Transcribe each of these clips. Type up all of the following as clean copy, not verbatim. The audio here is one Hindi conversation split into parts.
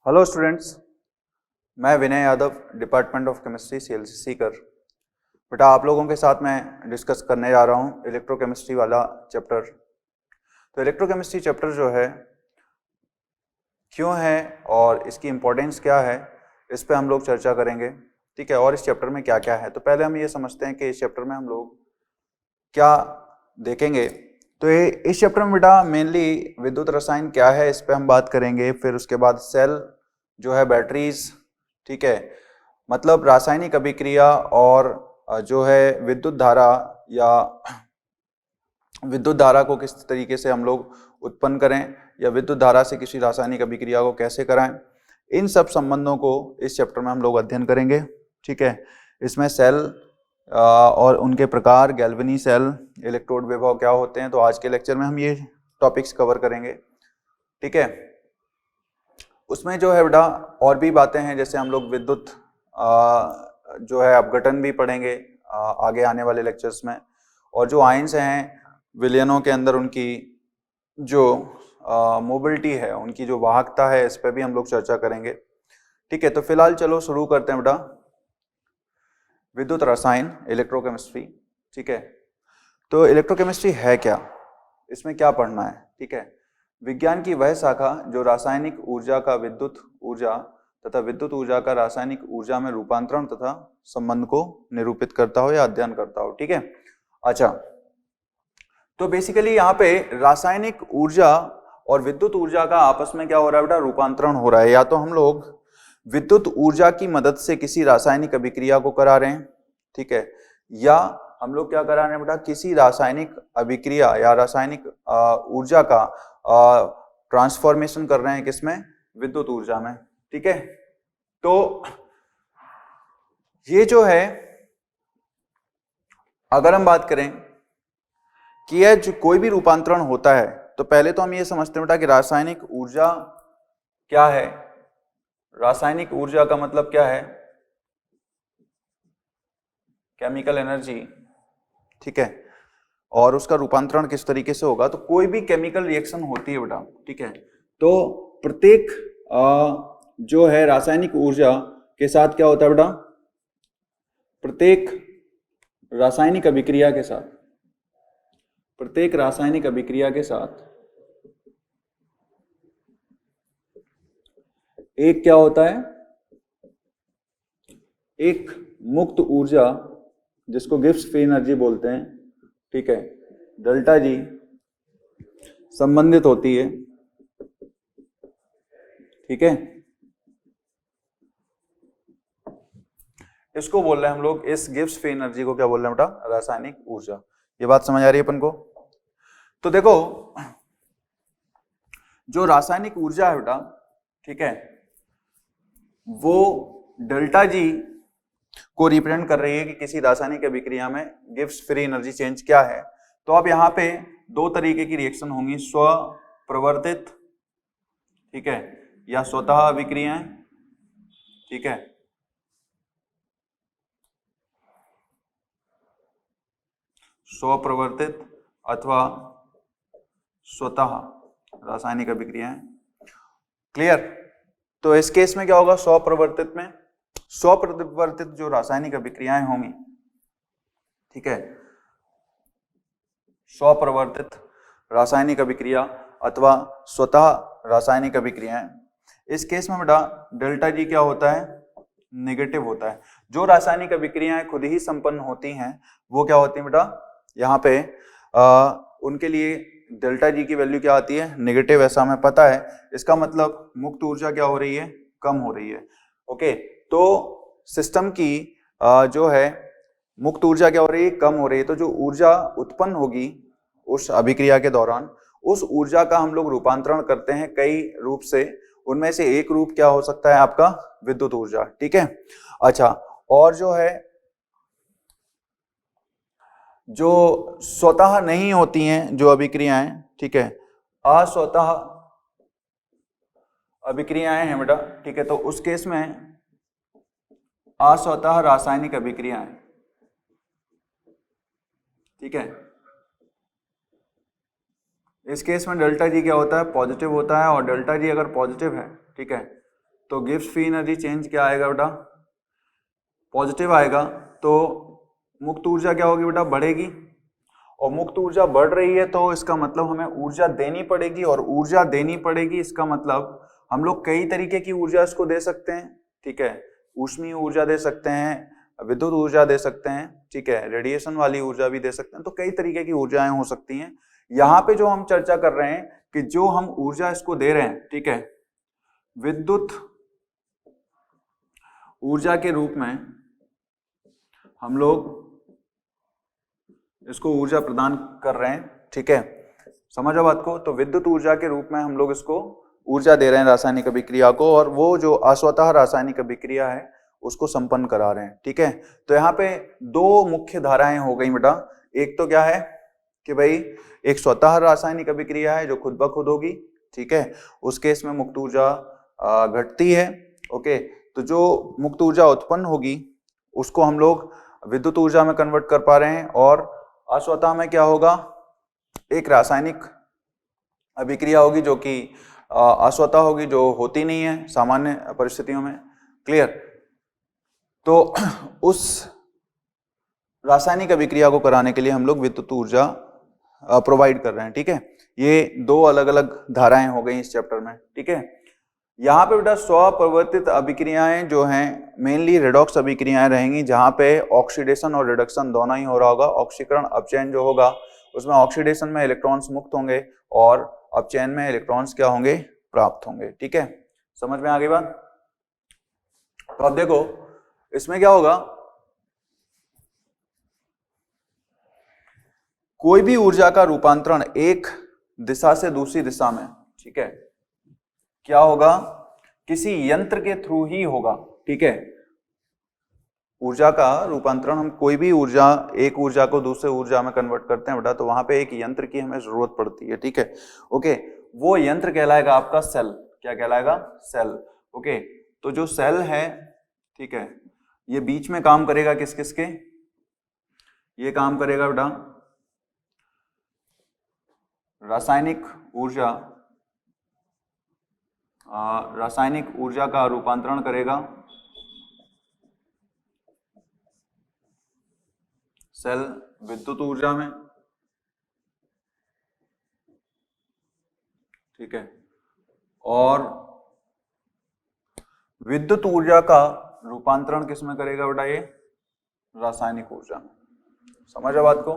हेलो स्टूडेंट्स, मैं Vinay Yadav, department of chemistry CLCC कर। बेटा आप लोगों के साथ मैं डिस्कस करने जा रहा हूँ इलेक्ट्रोकेमिस्ट्री वाला चैप्टर। तो इलेक्ट्रोकेमिस्ट्री चैप्टर जो है क्यों है और इसकी इम्पोर्टेंस क्या है, इस पे हम लोग चर्चा करेंगे। ठीक है, और इस चैप्टर में क्या क्या है। तो पहले हम ये समझते हैं कि इस चैप्टर में हम लोग क्या देखेंगे। तो इस चैप्टर में बेटा मेनली विद्युत रसायन क्या है, इस पे हम बात करेंगे। फिर उसके बाद सेल जो है, बैटरीज, ठीक है, मतलब रासायनिक अभिक्रिया और जो है विद्युत धारा या विद्युत धारा को किस तरीके से हम लोग उत्पन्न करें या विद्युत धारा से किसी रासायनिक अभिक्रिया को कैसे कराएं, इन सब संबंधों को इस चैप्टर में हम लोग अध्ययन करेंगे। ठीक है, इसमें सेल और उनके प्रकार, गैल्वेनी सेल, इलेक्ट्रोड विभव क्या होते हैं, तो आज के लेक्चर में हम ये टॉपिक्स कवर करेंगे। ठीक है, उसमें जो है बेटा और भी बातें हैं, जैसे हम लोग विद्युत जो है अपघटन भी पढ़ेंगे आगे आने वाले लेक्चर्स में। और जो आयंस हैं विलयनों के अंदर, उनकी जो मोबिलिटी है, उनकी जो वाहकता है, इस पर भी हम लोग चर्चा करेंगे। ठीक है, तो फिलहाल चलो शुरू करते हैं बेटा विद्युत रसायन, इलेक्ट्रोकेमिस्ट्री। ठीक है, तो इलेक्ट्रोकेमिस्ट्री है क्या, इसमें क्या पढ़ना है। ठीक है, विज्ञान की वह शाखा जो रासायनिक ऊर्जा का विद्युत ऊर्जा तथा विद्युत ऊर्जा का रासायनिक ऊर्जा में रूपांतरण तथा संबंध को निरूपित करता हो या अध्ययन करता हो। ठीक है, अच्छा, तो बेसिकली यहाँ पे रासायनिक ऊर्जा और विद्युत ऊर्जा का आपस में क्या हो रहा है बेटा, रूपांतरण हो रहा है। या तो हम लोग विद्युत ऊर्जा की मदद से किसी रासायनिक अभिक्रिया को करा रहे हैं, ठीक है, या हम लोग क्या करा रहे हैं बेटा, किसी रासायनिक अभिक्रिया या रासायनिक ऊर्जा का ट्रांसफॉर्मेशन कर रहे हैं, किसमें, विद्युत ऊर्जा में। ठीक है, तो ये जो है, अगर हम बात करें कि यह जो कोई भी रूपांतरण होता है, तो पहले तो हम ये समझते हैं बेटा कि रासायनिक ऊर्जा क्या है। रासायनिक ऊर्जा का मतलब क्या है, केमिकल एनर्जी। ठीक है, और उसका रूपांतरण किस तरीके से होगा, तो कोई भी केमिकल रिएक्शन होती है बेटा, ठीक है, तो प्रत्येक जो है रासायनिक ऊर्जा के साथ क्या होता है बेटा, प्रत्येक रासायनिक अभिक्रिया के साथ, प्रत्येक रासायनिक अभिक्रिया के साथ एक क्या होता है, एक मुक्त ऊर्जा, जिसको गिब्स फ्री एनर्जी बोलते हैं, ठीक है, डेल्टा जी, संबंधित होती है। ठीक है, इसको बोल रहे हैं हम लोग, इस गिब्स फ्री एनर्जी को क्या बोल रहे हैं बेटा, रासायनिक ऊर्जा। ये बात समझ आ रही है अपन को। तो देखो, जो रासायनिक ऊर्जा है बेटा, ठीक है, वो डेल्टा जी को रिप्रेजेंट कर रही है कि किसी रासायनिक अभिक्रिया में गिब्स फ्री एनर्जी चेंज क्या है। तो अब यहाँ पे दो तरीके की रिएक्शन होंगी, स्व प्रवर्तित, ठीक है, या स्वतः अभिक्रियाएं। ठीक है, स्वप्रवर्तित अथवा स्वतः रासायनिक अभिक्रियाएं। क्लियर। तो इस केस में क्या होगा, स्वप्रवर्तित में, स्वप्रवर्तित जो रासायनिक अभिक्रियाएं होंगी, ठीक है, स्वप्रवर्तित रासायनिक अभिक्रिया अथवा स्वतः रासायनिक अभिक्रियाएं, इस केस में बेटा डेल्टा जी क्या होता है, नेगेटिव होता है। जो रासायनिक अभिक्रियाएं खुद ही संपन्न होती हैं, वो क्या होती हैं बेटा, यहाँ पे उनके लिए डेल्टा जी की वैल्यू क्या आती है, नेगेटिव, ऐसा हमें पता है। इसका मतलब मुक्त ऊर्जा क्या हो रही है, कम हो रही है। ओके, तो सिस्टम की जो है मुक्त ऊर्जा क्या हो रही है, कम हो रही है। तो जो ऊर्जा उत्पन्न होगी उस अभिक्रिया के दौरान, उस ऊर्जा का हम लोग रूपांतरण करते हैं कई रूप से। उनमें से एक रूप क्या हो सकता है आपका, विद्युत ऊर्जा। ठीक है, अच्छा, और जो है जो स्वतः नहीं होती हैं जो अभिक्रियाएं, ठीक है, अस्वतः अभिक्रियाएं हैं बेटा, ठीक है, तो उस केस में अस्वतः रासायनिक अभिक्रियाएं, ठीक है, इस केस में डेल्टा जी क्या होता है, पॉजिटिव होता है। और डेल्टा जी अगर पॉजिटिव है, ठीक है, तो गिब्स फ्री एनर्जी चेंज क्या आएगा बेटा, पॉजिटिव आएगा। तो मुक्त ऊर्जा क्या होगी बेटा, बढ़ेगी। और मुक्त ऊर्जा बढ़ रही है तो इसका मतलब हमें ऊर्जा देनी पड़ेगी, और ऊर्जा देनी पड़ेगी इसका मतलब हम लोग कई तरीके की ऊर्जा इसको दे सकते हैं, ठीक है। ऊष्मीय ऊर्जा दे सकते हैं, विद्युत ऊर्जा दे सकते हैं, ठीक है, रेडिएशन वाली ऊर्जा भी दे सकते हैं, तो कई तरीके की ऊर्जाएं हो सकती हैं। यहाँ पे जो हम चर्चा कर रहे हैं कि जो हम ऊर्जा इसको दे रहे हैं, ठीक है, विद्युत ऊर्जा के रूप में हम लोग इसको ऊर्जा प्रदान कर रहे हैं, ठीक है, समझो बात को। तो विद्युत ऊर्जा के रूप में हम लोग इसको ऊर्जा दे रहे हैं रासायनिक अभिक्रिया को, और वो जो अस्वतः रासायनिक अभिक्रिया है उसको संपन्न करा रहे हैं, ठीक है। तो यहाँ पे दो मुख्य धाराएं हो गई बेटा। एक तो क्या है कि भाई एक स्वतः रासायनिक अभिक्रिया है जो खुद ब खुद होगी, ठीक है, उस केस में मुक्त ऊर्जा घटती है, ओके। तो जो मुक्त ऊर्जा उत्पन्न होगी उसको हम लोग विद्युत ऊर्जा में कन्वर्ट कर पा रहे हैं, और अस्वतः में क्या होगा, एक रासायनिक अभिक्रिया होगी जो कि अस्वतः होगी, जो होती नहीं है सामान्य परिस्थितियों में, क्लियर। तो उस रासायनिक अभिक्रिया को कराने के लिए हम लोग विद्युत ऊर्जा प्रोवाइड कर रहे हैं, ठीक है। ये दो अलग अलग धाराएं हो गई इस चैप्टर में, ठीक है। यहाँ पे बेटा स्वप्रवर्तित अभिक्रियाएं जो हैं मेनली रेडॉक्स अभिक्रियाएं रहेंगी, जहां पे ऑक्सीडेशन और रिडक्शन दोनों ही हो रहा होगा। ऑक्सीकरण अपचयन जो होगा उसमें ऑक्सीडेशन में इलेक्ट्रॉन्स मुक्त होंगे और अपचयन में इलेक्ट्रॉन्स क्या होंगे, प्राप्त होंगे, ठीक है। समझ में आ गई बात। तो अब देखो इसमें क्या होगा, कोई भी ऊर्जा का रूपांतरण एक दिशा से दूसरी दिशा में, ठीक है, क्या होगा, किसी यंत्र के थ्रू ही होगा, ठीक है। ऊर्जा का रूपांतरण हम कोई भी ऊर्जा, एक ऊर्जा को दूसरे ऊर्जा में कन्वर्ट करते हैं बेटा, तो वहां पे एक यंत्र की हमें जरूरत पड़ती है, ठीक है, ओके। वो यंत्र कहलाएगा आपका सेल। क्या कहलाएगा, सेल, ओके। तो जो सेल है, ठीक है, ये बीच में काम करेगा किस किस के, ये काम करेगा बेटा रासायनिक ऊर्जा, रासायनिक ऊर्जा का रूपांतरण करेगा सेल विद्युत ऊर्जा में, ठीक है, और विद्युत ऊर्जा का रूपांतरण किस में करेगा बेटा, ये रासायनिक ऊर्जा में। समझ बात को।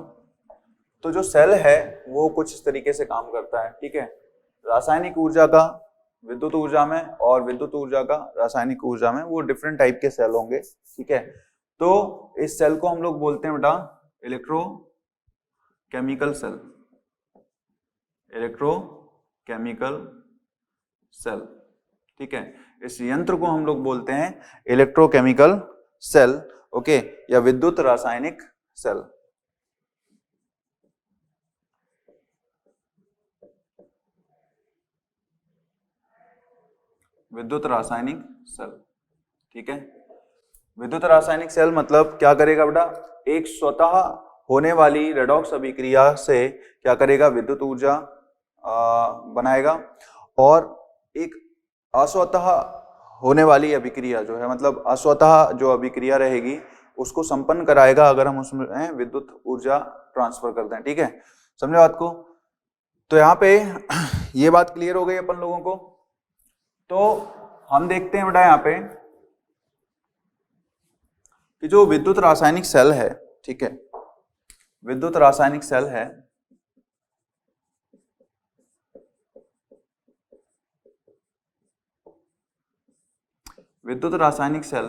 तो जो सेल है वो कुछ इस तरीके से काम करता है, ठीक है, रासायनिक ऊर्जा का विद्युत ऊर्जा में और विद्युत ऊर्जा का रासायनिक ऊर्जा में, वो डिफरेंट टाइप के सेल होंगे, ठीक है। तो इस सेल को हम लोग बोलते हैं बेटा इलेक्ट्रोकेमिकल सेल, इलेक्ट्रोकेमिकल सेल, ठीक है। इस यंत्र को हम लोग बोलते हैं इलेक्ट्रोकेमिकल सेल, ओके, या विद्युत रासायनिक सेल। विद्युत रासायनिक सेल, ठीक है। विद्युत रासायनिक सेल मतलब क्या करेगा बेटा, एक स्वतः होने वाली रेडॉक्स अभिक्रिया से क्या करेगा, विद्युत ऊर्जा बनाएगा, और एक अस्वतः होने वाली अभिक्रिया जो है, मतलब अस्वतः जो अभिक्रिया रहेगी उसको संपन्न कराएगा अगर हम उसमें विद्युत ऊर्जा ट्रांसफर करते हैं, ठीक है। समझे बात को। तो यहाँ पे ये बात क्लियर हो गई अपन लोगों को। तो हम देखते हैं बेटा यहाँ पे कि जो विद्युत रासायनिक सेल है, ठीक है, विद्युत रासायनिक सेल है, विद्युत रासायनिक सेल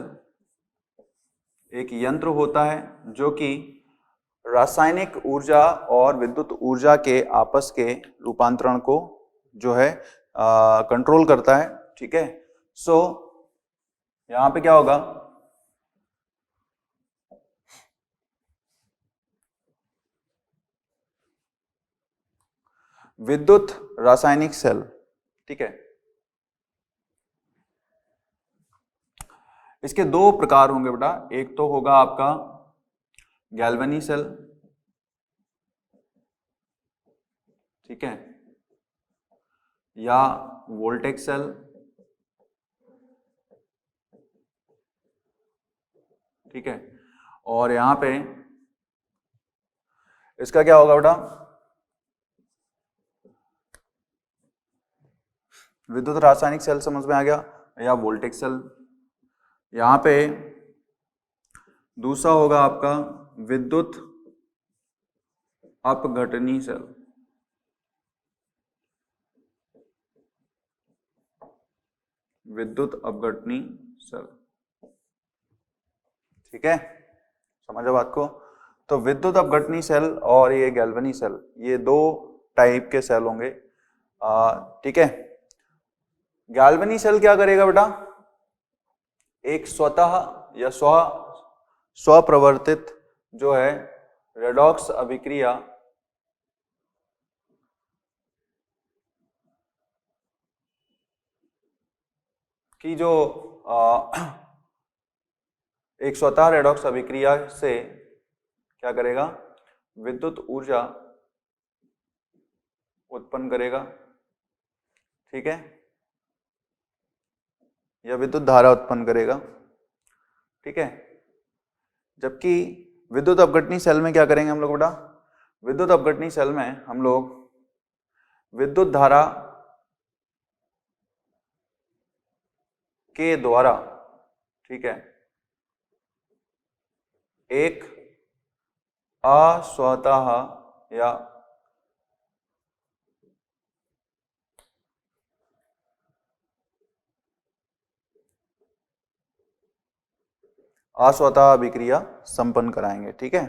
एक यंत्र होता है जो कि रासायनिक ऊर्जा और विद्युत ऊर्जा के आपस के रूपांतरण को जो है कंट्रोल करता है, ठीक है। सो यहां पे क्या होगा, विद्युत रासायनिक सेल, ठीक है, इसके दो प्रकार होंगे बेटा। एक तो होगा आपका गैल्वेनी सेल, ठीक है, या वोल्टेक सेल, ठीक है। और यहाँ पे इसका क्या होगा बेटा, विद्युत रासायनिक सेल समझ में आ गया, या वोल्टेज सेल। यहाँ पे दूसरा होगा आपका विद्युत अपघटनी सेल। विद्युत अपघटनी सेल, ठीक है, समझो बात को। तो विद्युत अपघटनी सेल और ये गैल्वेनी सेल, ये दो टाइप के सेल होंगे, ठीक है। गैल्वेनी सेल क्या करेगा बेटा, एक स्वतः या स्वप्रवर्तित जो है रेडॉक्स अभिक्रिया की जो एक स्वतः रेडॉक्स अभिक्रिया से क्या करेगा, विद्युत ऊर्जा उत्पन्न करेगा, ठीक है, या विद्युत धारा उत्पन्न करेगा, ठीक है। जबकि विद्युत अपघटनी सेल में क्या करेंगे हम लोग बेटा, विद्युत अपघटनी सेल में हम लोग विद्युत धारा के द्वारा, ठीक है, एक अस्वतः या अस्वतः अभिक्रिया संपन्न कराएंगे, ठीक है।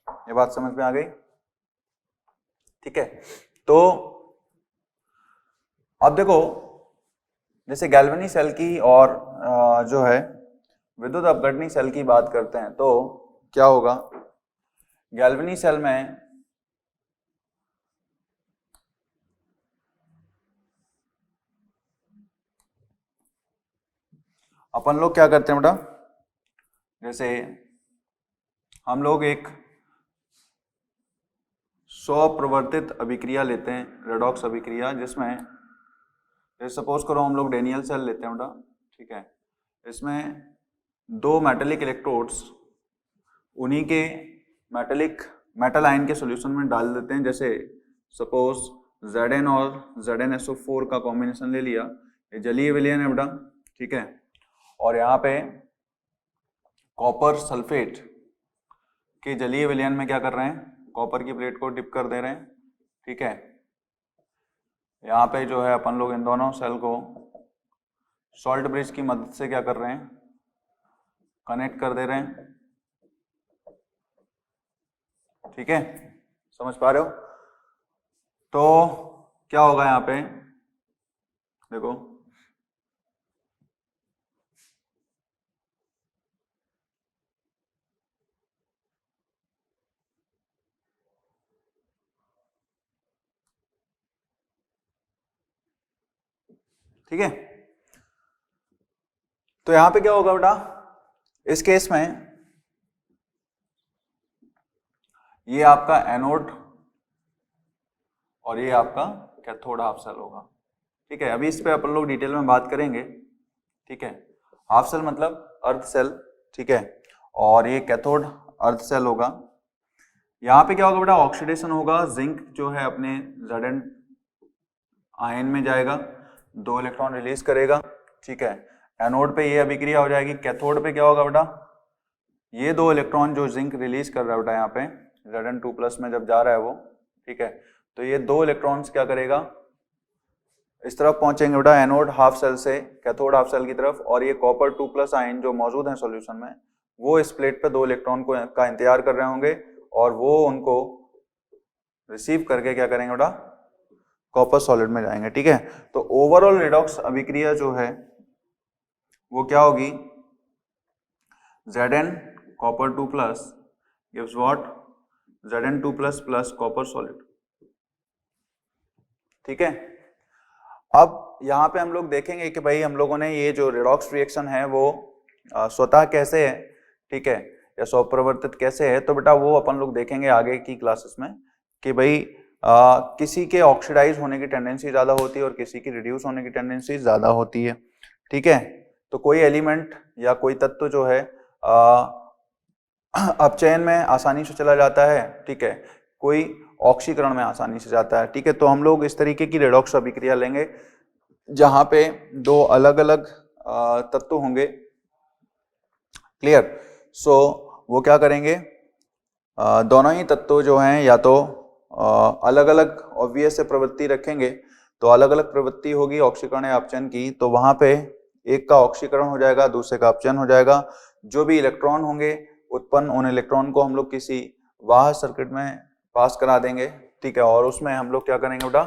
ये बात समझ में आ गई, ठीक है। तो अब देखो, जैसे गैल्वेनी सेल की और जो है विद्युत अपघटनी सेल की बात करते हैं, तो क्या होगा, गैल्वेनी सेल में अपन लोग क्या करते हैं बेटा, जैसे हम लोग एक स्वप्रवर्तित अभिक्रिया लेते हैं, रेडॉक्स अभिक्रिया, जिसमें सपोज करो हम लोग डेनियल सेल लेते हैं बेटा, ठीक है। इसमें दो मेटेलिक इलेक्ट्रोड्स उन्हीं के मेटल आयन के सॉल्यूशन में डाल देते हैं। जैसे सपोज Zn और ZnSO4 का कॉम्बिनेशन ले लिया, ये जलीय विलयन है बेटा, ठीक है। और यहाँ पे कॉपर सल्फेट के जलीय विलयन में क्या कर रहे हैं, कॉपर की प्लेट को डिप कर दे रहे हैं, ठीक है। यहाँ पे जो है अपन लोग इन दोनों सेल को सॉल्ट ब्रिज की मदद से क्या कर रहे हैं, कनेक्ट कर दे रहे हैं, ठीक है, समझ पा रहे हो। तो क्या होगा यहाँ पे, देखो ठीक है। तो यहां पे क्या होगा बेटा, इस केस में ये आपका एनोड और ये आपका कैथोड हाफ सेल होगा, ठीक है। अभी इस पे अपन लोग डिटेल में बात करेंगे, ठीक है। हाफ सेल मतलब अर्ध सेल, ठीक है, और ये कैथोड अर्ध सेल होगा। यहाँ पे क्या होगा बेटा, ऑक्सीडेशन होगा, जिंक जो है अपने Zn आयन में जाएगा, 2 इलेक्ट्रॉन रिलीज करेगा, ठीक है। एनोड पे ये अभिक्रिया हो जाएगी। कैथोड पे क्या होगा बेटा, ये 2 इलेक्ट्रॉन जो जिंक रिलीज कर रहा है बेटा यहाँ पे Zn2+ में जब जा रहा है वो, ठीक है, तो ये 2 इलेक्ट्रॉन्स क्या करेगा, इस तरफ पहुंचेंगे बेटा एनोड हाफ सेल से कैथोड हाफ सेल की तरफ, और ये कॉपर 2+ आयन जो मौजूद है सॉल्यूशन में, वो इस प्लेट पे 2 इलेक्ट्रॉन का इंतजार कर रहे होंगे, और वो उनको रिसीव करके क्या करेंगे बेटा, कॉपर सॉलिड में जाएंगे, ठीक है। तो ओवरऑल रेडॉक्स अभिक्रिया जो है वो क्या होगी, Zn copper 2+ gives what, Zn2+ plus copper solid, ठीक है। अब यहाँ पे हम लोग देखेंगे कि भाई हम लोगों ने ये जो रेडॉक्स रिएक्शन है वो स्वतः कैसे है, ठीक है, या स्वप्रवर्तित कैसे है, तो बेटा वो अपन लोग देखेंगे आगे की क्लासेस में कि भाई किसी के ऑक्सीडाइज होने की टेंडेंसी ज्यादा होती है और किसी की रिड्यूस होने की टेंडेंसी ज्यादा होती है, ठीक है। तो कोई एलिमेंट या कोई तत्व जो है अपचयन में आसानी से चला जाता है, ठीक है, कोई ऑक्सीकरण में आसानी से जाता है, ठीक है। तो हम लोग इस तरीके की रेडॉक्स अभिक्रिया लेंगे जहां पे दो अलग अलग तत्व होंगे, क्लियर। सो वो क्या करेंगे, दोनों ही तत्व जो हैं या तो अलग अलग ऑब्वियस से प्रवृत्ति रखेंगे, तो अलग अलग प्रवृत्ति होगी ऑक्सीकरण या अपचयन की, तो वहां पे एक का ऑक्सीकरण हो जाएगा, दूसरे का अपचयन हो जाएगा। जो भी इलेक्ट्रॉन होंगे उत्पन्न, उन इलेक्ट्रॉन को हम लोग किसी वाहक सर्किट में पास करा देंगे, ठीक है, और उसमें हम लोग क्या करेंगे बेटा,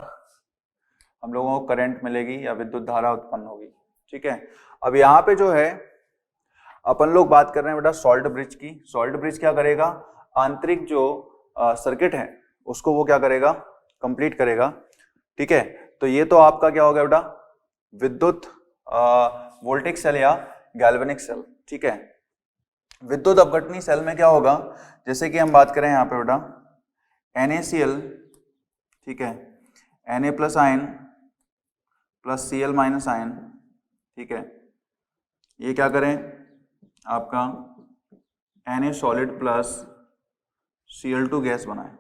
हम लोगों को करंट मिलेगी या विद्युत धारा उत्पन्न होगी, ठीक है। अब यहाँ पे जो है अपन लोग बात कर रहे हैं बेटा सॉल्ट ब्रिज की। सॉल्ट ब्रिज क्या करेगा, आंतरिक जो सर्किट है उसको वो क्या करेगा, कंप्लीट करेगा, ठीक है। तो ये तो आपका क्या होगा बेटा, विद्युत वोल्टिक सेल या गैल्वेनिक सेल, ठीक है। विद्युत अपघटनी सेल में क्या होगा, जैसे कि हम बात करें यहाँ पे बेटा NaCl, ठीक है, Na plus ion plus Cl minus ion, ठीक है, ये क्या करें आपका Na solid plus Cl2 gas बनाए,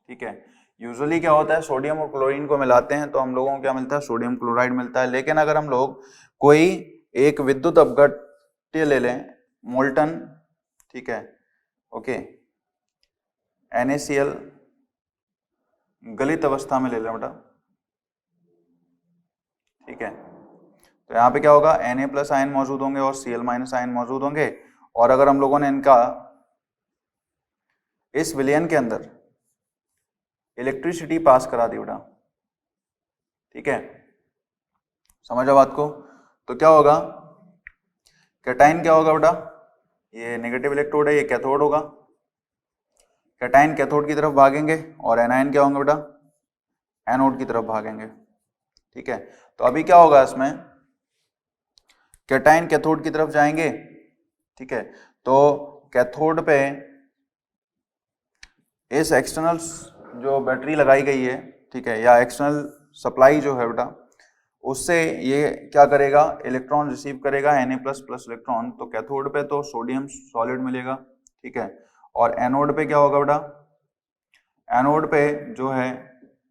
ठीक है। यूजुअली क्या होता है, सोडियम और क्लोरीन को मिलाते हैं तो हम लोगों को क्या मिलता है, सोडियम क्लोराइड मिलता है। लेकिन अगर हम लोग कोई एक विद्युत अपघट्य ले लें, मोल्टन, ठीक है, ओके, NaCl गलित अवस्था में ले लें बेटा, ठीक है, तो यहाँ पे क्या होगा, Na प्लस आयन मौजूद होंगे और Cl माइनस आयन मौजूद होंगे। और अगर हम लोगों ने इनका इस विलयन के अंदर इलेक्ट्रिसिटी पास करा दी बेटा, ठीक है, समझ बात को, तो क्या होगा, कैटाइन क्या होगा बेटा, ये नेगेटिव इलेक्ट्रोड है, ये कैथोड होगा, कैटाइन कैथोड की तरफ भागेंगे और एनायन क्या होंगे बेटा, एनोड की तरफ भागेंगे, ठीक है। तो अभी क्या होगा इसमें, कैटाइन कैथोड की तरफ जाएंगे, ठीक है, तो कैथोड पे इस एक्सटर्नल जो बैटरी लगाई गई है, ठीक है, या एक्सटर्नल सप्लाई जो है बेटा, उससे ये क्या करेगा, इलेक्ट्रॉन रिसीव करेगा Na प्लस प्लस इलेक्ट्रॉन। तो कैथोड पे तो सोडियम सॉलिड मिलेगा, ठीक है, और एनोड पे क्या होगा बेटा, एनोड पे जो है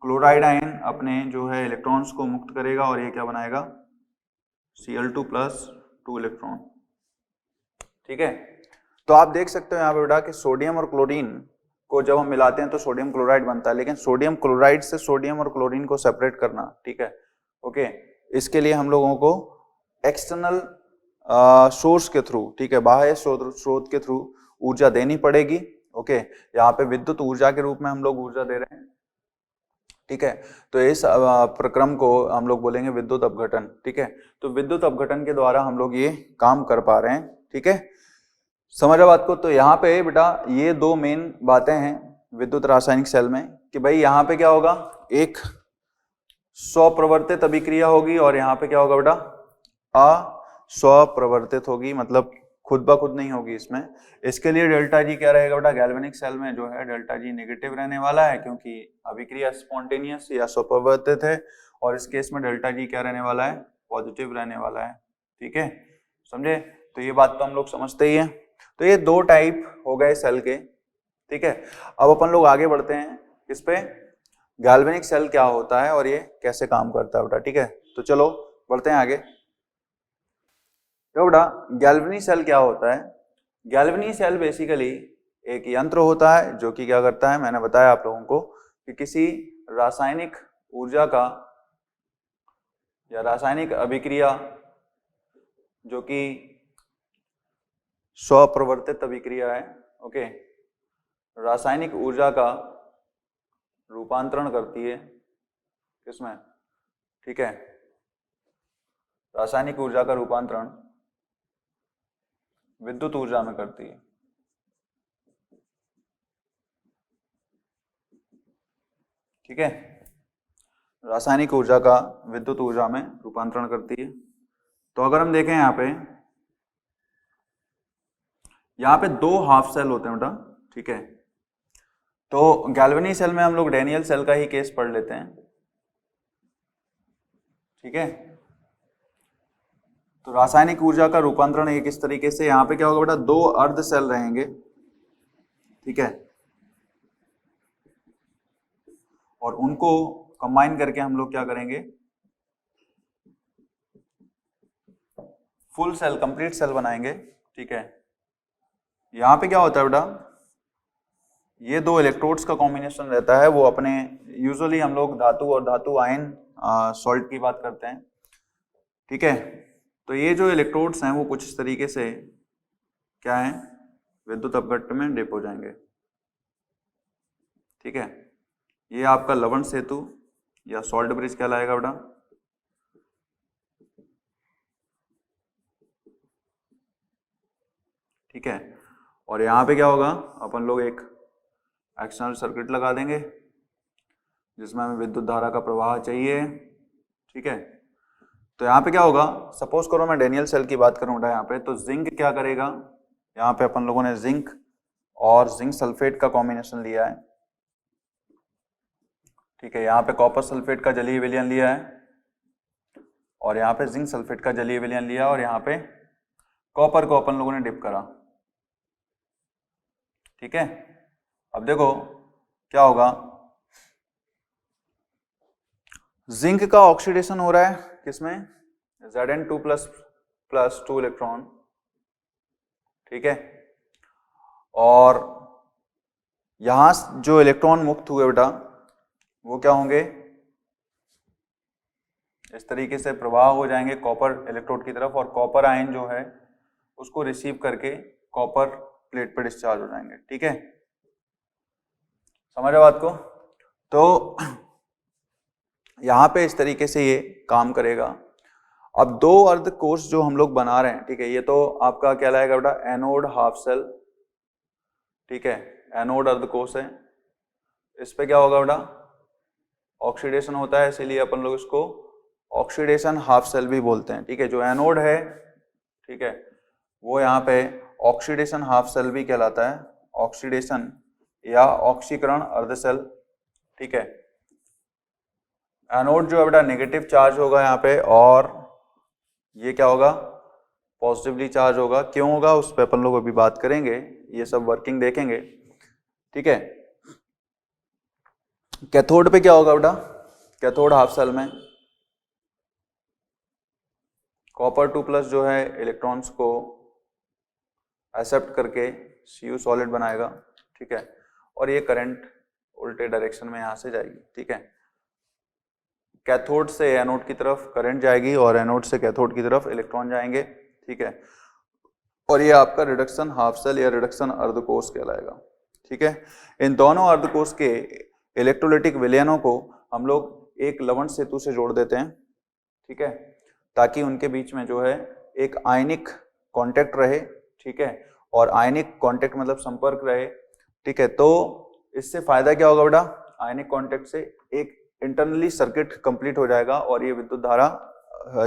क्लोराइड आयन अपने जो है इलेक्ट्रॉन्स को मुक्त करेगा और ये क्या बनाएगा, Cl2 प्लस 2 इलेक्ट्रॉन, ठीक है। तो आप देख सकते हो यहाँ पे बेटा कि सोडियम और क्लोरीन को जब हम मिलाते हैं तो सोडियम क्लोराइड बनता है, लेकिन सोडियम क्लोराइड से सोडियम और क्लोरीन को सेपरेट करना, ठीक है, ओके, इसके लिए हम लोगों को एक्सटर्नल सोर्स के थ्रू, ठीक है, बाह्य स्रोत के थ्रू ऊर्जा देनी पड़ेगी, ओके। यहाँ पे विद्युत ऊर्जा के रूप में हम लोग ऊर्जा दे रहे हैं, ठीक है। तो इस प्रक्रम को हम लोग बोलेंगे विद्युत अपघटन, ठीक है। तो विद्युत अपघटन के द्वारा हम लोग ये काम कर पा रहे हैं, ठीक है, समझा बात को। तो यहाँ पे बेटा ये दो मेन बातें हैं विद्युत रासायनिक सेल में कि भाई यहाँ पे क्या होगा, एक स्वप्रवर्तित अभिक्रिया होगी और यहाँ पे क्या होगा बेटा, अस्वप्रवर्तित होगी, मतलब खुद ब खुद नहीं होगी इसमें। इसके लिए डेल्टा जी क्या रहेगा बेटा, गैल्वेनिक सेल में जो है डेल्टा जी नेगेटिव रहने वाला है क्योंकि अभिक्रिया स्पॉन्टेनियस या स्वप्रवर्तित है, और इस केस में डेल्टा जी क्या रहने वाला है, पॉजिटिव रहने वाला है, ठीक है, समझे। तो ये बात तो हम लोग समझते ही है। तो ये दो टाइप हो गए सेल के, ठीक है। अब अपन लोग आगे बढ़ते हैं किस पे, गैल्वेनिक सेल क्या होता है और ये कैसे काम करता है बेटा, ठीक है। तो चलो बढ़ते हैं आगे। तो बेटा गैल्वेनिक सेल क्या होता है, गैल्वेनिक सेल बेसिकली एक यंत्र होता है जो कि क्या करता है, मैंने बताया आप लोगों को कि किसी रासायनिक ऊर्जा का या रासायनिक अभिक्रिया जो कि स्वप्रवर्तित अभिक्रिया है, ओके, रासायनिक ऊर्जा का रूपांतरण करती है किसमें, ठीक है, रासायनिक ऊर्जा का रूपांतरण विद्युत ऊर्जा में करती है, ठीक है, रासायनिक ऊर्जा का विद्युत ऊर्जा में रूपांतरण करती है। तो अगर हम देखें यहाँ पे दो हाफ सेल होते हैं बेटा, ठीक है। तो गैल्वेनिक सेल में हम लोग डैनियल सेल का ही केस पढ़ लेते हैं, ठीक है। तो रासायनिक ऊर्जा का रूपांतरण एक इस तरीके से, यहाँ पे क्या होगा बेटा, दो अर्ध सेल रहेंगे, ठीक है, और उनको कंबाइन करके हम लोग क्या करेंगे, फुल सेल, कंप्लीट सेल बनाएंगे। ठीक है, यहां पे क्या होता है बेटा, ये दो इलेक्ट्रोड्स का कॉम्बिनेशन रहता है, वो अपने यूजुअली हम लोग धातु और धातु आयन सॉल्ट की बात करते हैं। ठीक है, तो ये जो इलेक्ट्रोड्स हैं वो कुछ इस तरीके से क्या है, विद्युत अपघट्ट में डिप हो जाएंगे। ठीक है, ये आपका लवण सेतु या सॉल्ट ब्रिज कहलाएगा बेटा। ठीक है, और यहाँ पे क्या होगा, अपन लोग एक एक्सटर्नल सर्किट लगा देंगे जिसमें हमें विद्युत धारा का प्रवाह चाहिए। ठीक है, तो यहाँ पे क्या होगा, सपोज करो मैं डेनियल सेल की बात करूँ बेटा यहाँ पे, तो जिंक क्या करेगा, यहाँ पे अपन लोगों ने जिंक और जिंक सल्फेट का कॉम्बिनेशन लिया है। ठीक है, यहाँ पे कॉपर सल्फेट का जलीय विलयन लिया है और यहाँ पे जिंक सल्फेट का जलीय विलयन लिया और यहाँ पे कॉपर को अपन लोगों ने डिप करा। ठीक है, अब देखो क्या होगा, जिंक का ऑक्सीडेशन हो रहा है किसमें, Zn2 प्लस 2 इलेक्ट्रॉन। ठीक है, और यहां जो इलेक्ट्रॉन मुक्त हुए बेटा वो क्या होंगे, इस तरीके से प्रवाह हो जाएंगे कॉपर इलेक्ट्रोड की तरफ, और कॉपर आयन जो है उसको रिसीव करके कॉपर प्लेट पर डिस्चार्ज हो जाएंगे। ठीक है, समझ रहे बात को, तो यहां पे इस तरीके से ये काम करेगा। अब दो अर्ध कोष जो हम लोग बना रहे हैं, ठीक है, ये तो आपका क्या लाएगा बेटा, एनोड हाफ सेल। ठीक है, एनोड अर्ध कोष है, इस पे क्या होगा बेटा, ऑक्सीडेशन होता है, इसीलिए अपन लोग इसको ऑक्सीडेशन हाफ सेल भी बोलते हैं। ठीक है, जो एनोड है, ठीक है, वो यहाँ पे ऑक्सीडेशन हाफ सेल भी कहलाता है, ऑक्सीडेशन या ऑक्सीकरण अर्ध सेल। ठीक है, एनोड जो है बेटा नेगेटिव चार्ज होगा यहाँ पे, और ये क्या होगा, पॉजिटिवली चार्ज होगा। क्यों होगा उस पर अपन लोग अभी बात करेंगे, ये सब वर्किंग देखेंगे। ठीक है, कैथोड पे क्या होगा बेटा, कैथोड हाफ सेल में कॉपर 2 प्लस जो है इलेक्ट्रॉन्स को एक्सेप्ट करके Cu सॉलिड बनाएगा। ठीक है, और ये करंट उल्टे डायरेक्शन में यहां से जाएगी। ठीक है, कैथोड से एनोड की तरफ करंट जाएगी और एनोड से कैथोड की तरफ इलेक्ट्रॉन जाएंगे। ठीक है, और ये आपका रिडक्शन हाफ सेल या रिडक्शन अर्धकोश कहलाएगा। ठीक है, इन दोनों अर्धकोश के इलेक्ट्रोलिटिक विलयनों को हम लोग एक लवण सेतु से जोड़ देते हैं। ठीक है, ताकि उनके बीच में जो है एक आयनिक कांटेक्ट रहे। ठीक है, और आयनिक कांटेक्ट मतलब संपर्क रहे। ठीक है, तो इससे फायदा क्या होगा बेटा, आयनिक कांटेक्ट से एक इंटरनली सर्किट कंप्लीट हो जाएगा और ये विद्युत धारा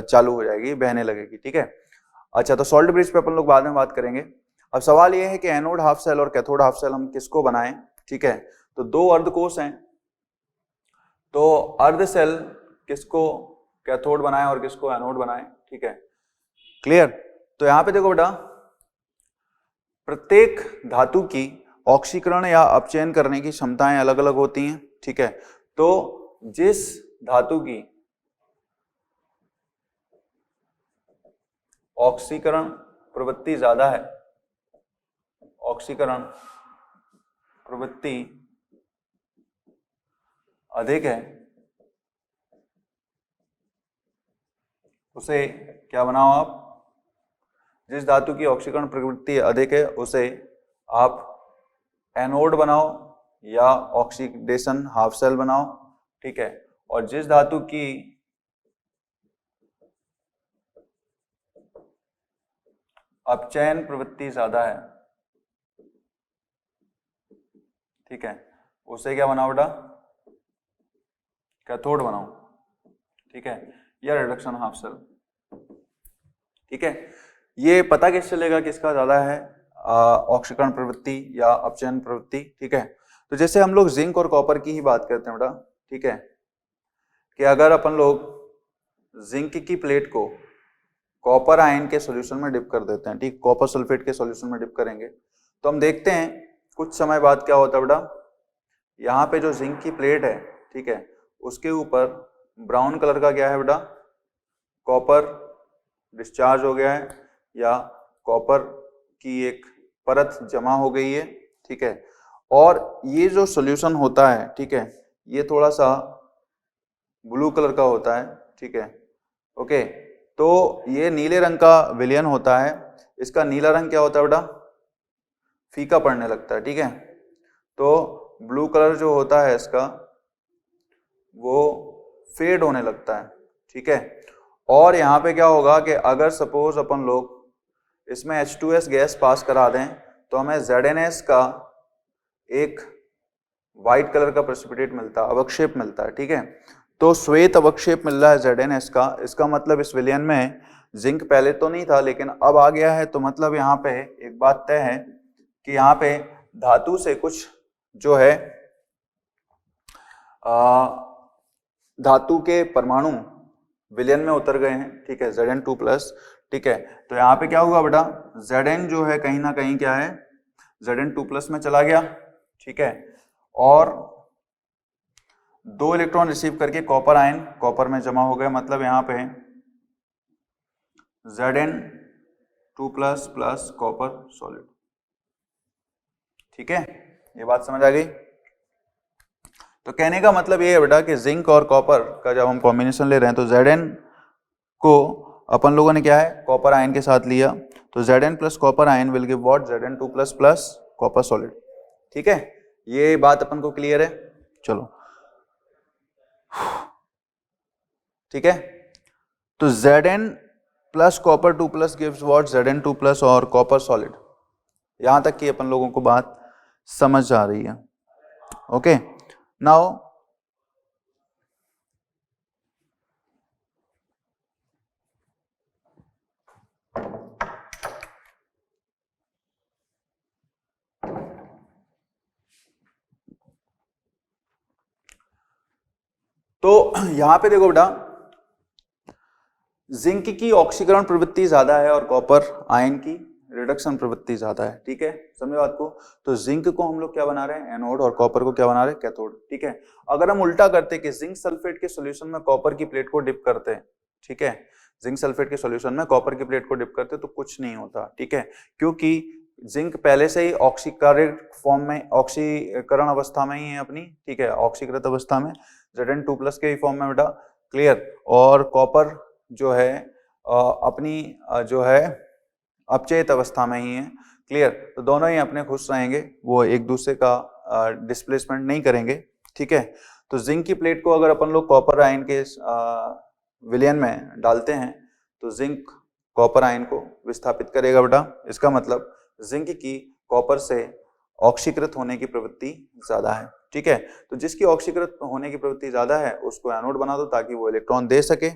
चालू हो जाएगी, बहने लगेगी। ठीक है, अच्छा, तो सॉल्ट ब्रिज पे अपन लोग बाद में बात करेंगे। अब सवाल ये है कि एनोड हाफ सेल और कैथोड हाफ सेल हम किसको बनाएं। ठीक है, तो दो अर्धकोश हैं, तो अर्ध सेल किसको कैथोड बनाएं और किसको एनोड बनाएं। ठीक है, क्लियर। तो यहां पे देखो बेटा, प्रत्येक धातु की ऑक्सीकरण या अपचयन करने की क्षमताएं अलग अलग होती हैं। ठीक है, तो जिस धातु की ऑक्सीकरण प्रवृत्ति ज्यादा है, ऑक्सीकरण प्रवृत्ति अधिक है, उसे क्या बनाओ आप, जिस धातु की ऑक्सीकरण प्रवृत्ति अधिक है उसे आप एनोड बनाओ या ऑक्सीडेशन हाफ सेल बनाओ। ठीक है, और जिस धातु की अपचयन प्रवृत्ति ज्यादा है, ठीक है, उसे क्या बनाओ बेटा, कैथोड बनाओ। ठीक है, या रिडक्शन हाफ सेल। ठीक है, ये पता कैसे चलेगा किसका ज्यादा है, ऑक्सीकरण प्रवृत्ति या अपचयन प्रवृत्ति। ठीक है, तो जैसे हम लोग जिंक और कॉपर की ही बात करते हैं बेटा। ठीक है, कि अगर अपन लोग जिंक की प्लेट को कॉपर आयन के सॉल्यूशन में डिप कर देते हैं, ठीक, कॉपर सल्फेट के सॉल्यूशन में डिप करेंगे, तो हम देखते हैं कुछ समय बाद क्या होता है बेटा, यहाँ पे जो जिंक की प्लेट है, ठीक है, उसके ऊपर ब्राउन कलर का क्या है बेटा, कॉपर डिस्चार्ज हो गया है या कॉपर की एक परत जमा हो गई है, ठीक है। और ये जो सॉल्यूशन होता है, ठीक है, ये थोड़ा सा ब्लू कलर का होता है, ठीक है, ओके। तो ये नीले रंग का विलयन होता है, इसका नीला रंग क्या होता है बेटा, फीका पड़ने लगता है, ठीक है। तो ब्लू कलर जो होता है इसका वो फेड होने लगता है, ठीक है। और यहाँ पे क्या होगा कि अगर सपोज अपन लोग इसमें H2S गैस पास करा दें तो हमें ZnS का एक व्हाइट कलर का प्रेसिपिटेट मिलता है, अवक्षेप मिलता है, ठीक है। तो श्वेत अवक्षेप मिल रहा है ZnS का, इसका मतलब इस विलयन में जिंक पहले तो नहीं था लेकिन अब आ गया है। तो मतलब यहाँ पे एक बात तय है कि यहाँ पे धातु से कुछ जो है धातु के परमाणु विलयन में उतर गए हैं, ठीक है, Zn2+, ठीक है। तो यहाँ पे क्या हुआ बेटा, Zn जो है कहीं ना कहीं क्या है, Zn2+ में चला गया, ठीक है। और 2 इलेक्ट्रॉन रिसीव करके कॉपर आयन कॉपर में जमा हो गए, मतलब यहाँ पे Zn2+ प्लस कॉपर सॉलिड, ठीक है। ये बात समझ आ गई। तो कहने का मतलब ये है बेटा कि जिंक और कॉपर का जब हम कॉम्बिनेशन ले रहे हैं तो Zn को अपन लोगों ने क्या है, कॉपर आयन के साथ लिया, तो Zn plus copper ion will give what, Zn2+ plus copper solid, ठीक है। ये बात अपन को क्लियर है, चलो ठीक है। तो Zn plus copper 2+ gives what, Zn2+ और कॉपर सॉलिड। यहां तक कि अपन लोगों को बात समझ आ रही है, ओके। नाउ तो यहां पे देखो बेटा, जिंक की ऑक्सीकरण प्रवृत्ति ज्यादा है और कॉपर आयन की रिडक्शन प्रवृत्ति ज्यादा है, ठीक है, समझे बात को। तो जिंक को हम लोग क्या बना रहे हैं, एनोड, और कॉपर को क्या बना रहे हैं, कैथोड, ठीक है। अगर हम उल्टा करते कि जिंक सल्फेट के सॉल्यूशन में कॉपर की प्लेट को डिप करते हैं, ठीक है, जिंक सल्फेट के सॉल्यूशन में कॉपर की प्लेट को डिप करते तो कुछ नहीं होता, ठीक है, क्योंकि जिंक पहले से ही ऑक्सीकृत फॉर्म में, ऑक्सीकरण अवस्था में ही है अपनी, ठीक है, ऑक्सीकृत अवस्था में, Zn2+ के ही फॉर्म में बेटा, क्लियर। और कॉपर जो है अपनी जो है अपचेत अवस्था में ही है, क्लियर। तो दोनों ही अपने खुश रहेंगे, वो एक दूसरे का डिस्प्लेसमेंट नहीं करेंगे, ठीक है। तो जिंक की प्लेट को अगर अपन लोग कॉपर आयन के विलयन में डालते हैं तो जिंक कॉपर आयन को विस्थापित करेगा बेटा। इसका मतलब जिंक की कॉपर से ऑक्सीकृत होने की प्रवृत्ति ज्यादा है, ठीक है। तो जिसकी ऑक्सीकृत होने की प्रवृत्ति ज्यादा है उसको एनोड बना दो ताकि वो इलेक्ट्रॉन दे सके,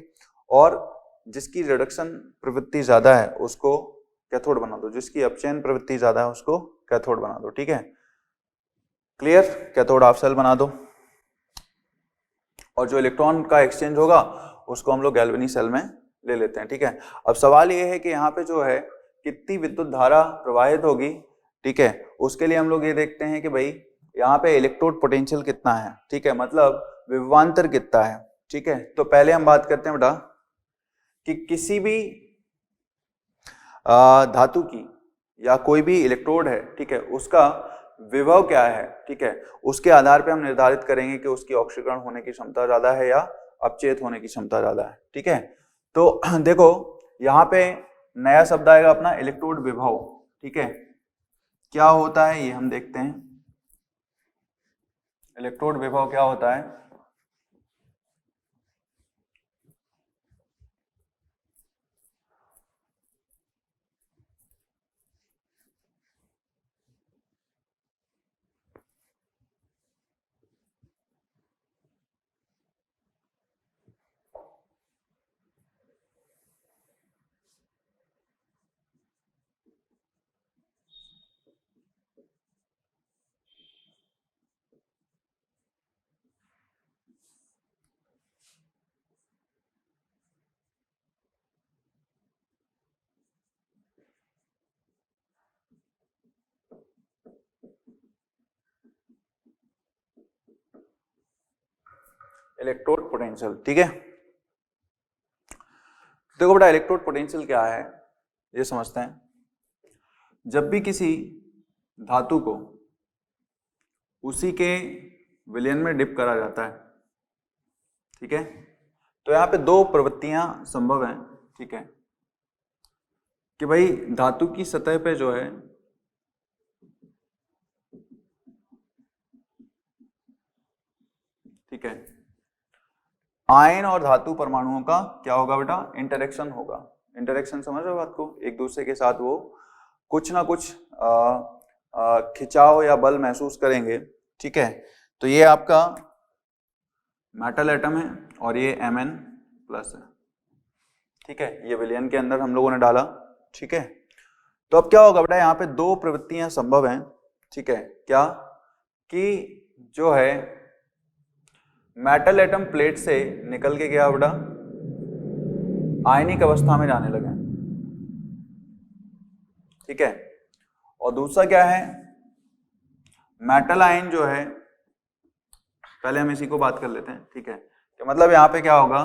और जिसकी रिडक्शन प्रवृत्ति ज्यादा है उसको कैथोड बना दो, जिसकी अपचयन प्रवृत्ति ज्यादा है उसको कैथोड बना दो, ठीक है, क्लियर। कैथोड हाफ सेल बना दो, और जो इलेक्ट्रॉन का एक्सचेंज होगा उसको हम लोग गैल्वेनी सेल में ले लेते हैं, ठीक है। अब सवाल ये है कि यहाँ पे जो है कितनी विद्युत धारा प्रवाहित होगी, ठीक है, उसके लिए हम लोग ये देखते हैं कि भाई यहाँ पे इलेक्ट्रोड पोटेंशियल कितना है, ठीक है, मतलब विभवांतर कितना है, ठीक है। तो पहले हम बात करते हैं बेटा कि किसी भी धातु की या कोई भी इलेक्ट्रोड है, ठीक है, उसका विभव क्या है, ठीक है, उसके आधार पे हम निर्धारित करेंगे कि उसकी ऑक्सीकरण होने की क्षमता ज्यादा है या अपचेत होने की क्षमता ज्यादा है, ठीक है। तो देखो यहाँ पे नया शब्द आएगा अपना इलेक्ट्रोड विभव, ठीक है, क्या होता है ये हम देखते हैं। इलेक्ट्रोड विभव क्या होता है, इलेक्ट्रोड पोटेंशियल। ठीक है, देखो बेटा इलेक्ट्रोड पोटेंशियल क्या है ये समझते हैं। जब भी किसी धातु को उसी के विलयन में डिप करा जाता है, ठीक है, तो यहाँ पे दो प्रवृत्तियां संभव हैं। ठीक है, कि भाई धातु की सतह पे जो है ठीक है आयन और धातु परमाणुओं का क्या होगा बेटा, इंटरेक्शन होगा। इंटरेक्शन समझ रहे हो बात को, एक दूसरे के साथ वो कुछ ना कुछ खिंचाव या बल महसूस करेंगे। ठीक है, तो ये आपका मेटल एटम है और ये Mn+ है। ठीक है, ये विलयन के अंदर हम लोगों ने डाला। ठीक है, तो अब क्या होगा बेटा, यहाँ पे दो प्रवृत्तियां संभव हैं। ठीक है, क्या कि जो है मेटल एटम प्लेट से निकल के गया बेटा आयनिक अवस्था में जाने लगे। ठीक है, और दूसरा क्या है, मेटल आयन जो है, पहले हम इसी को बात कर लेते हैं। ठीक है, तो मतलब यहां पे क्या होगा,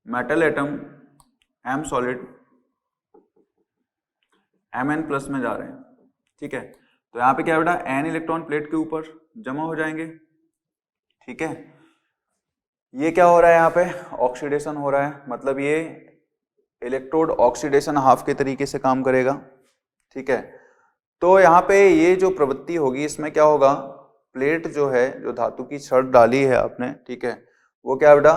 metal atom M solid Mn+ में जा रहे हैं। ठीक है, तो यहाँ पे क्या बेटा N इलेक्ट्रॉन प्लेट के ऊपर जमा हो जाएंगे। ठीक है, ये क्या हो रहा है, यहाँ पे ऑक्सीडेशन हो रहा है, मतलब ये इलेक्ट्रोड ऑक्सीडेशन हाफ के तरीके से काम करेगा। ठीक है, तो यहाँ पे ये जो प्रवृत्ति होगी इसमें क्या होगा, प्लेट जो है, जो धातु की छड़ डाली है आपने, ठीक है, वो क्या बेटा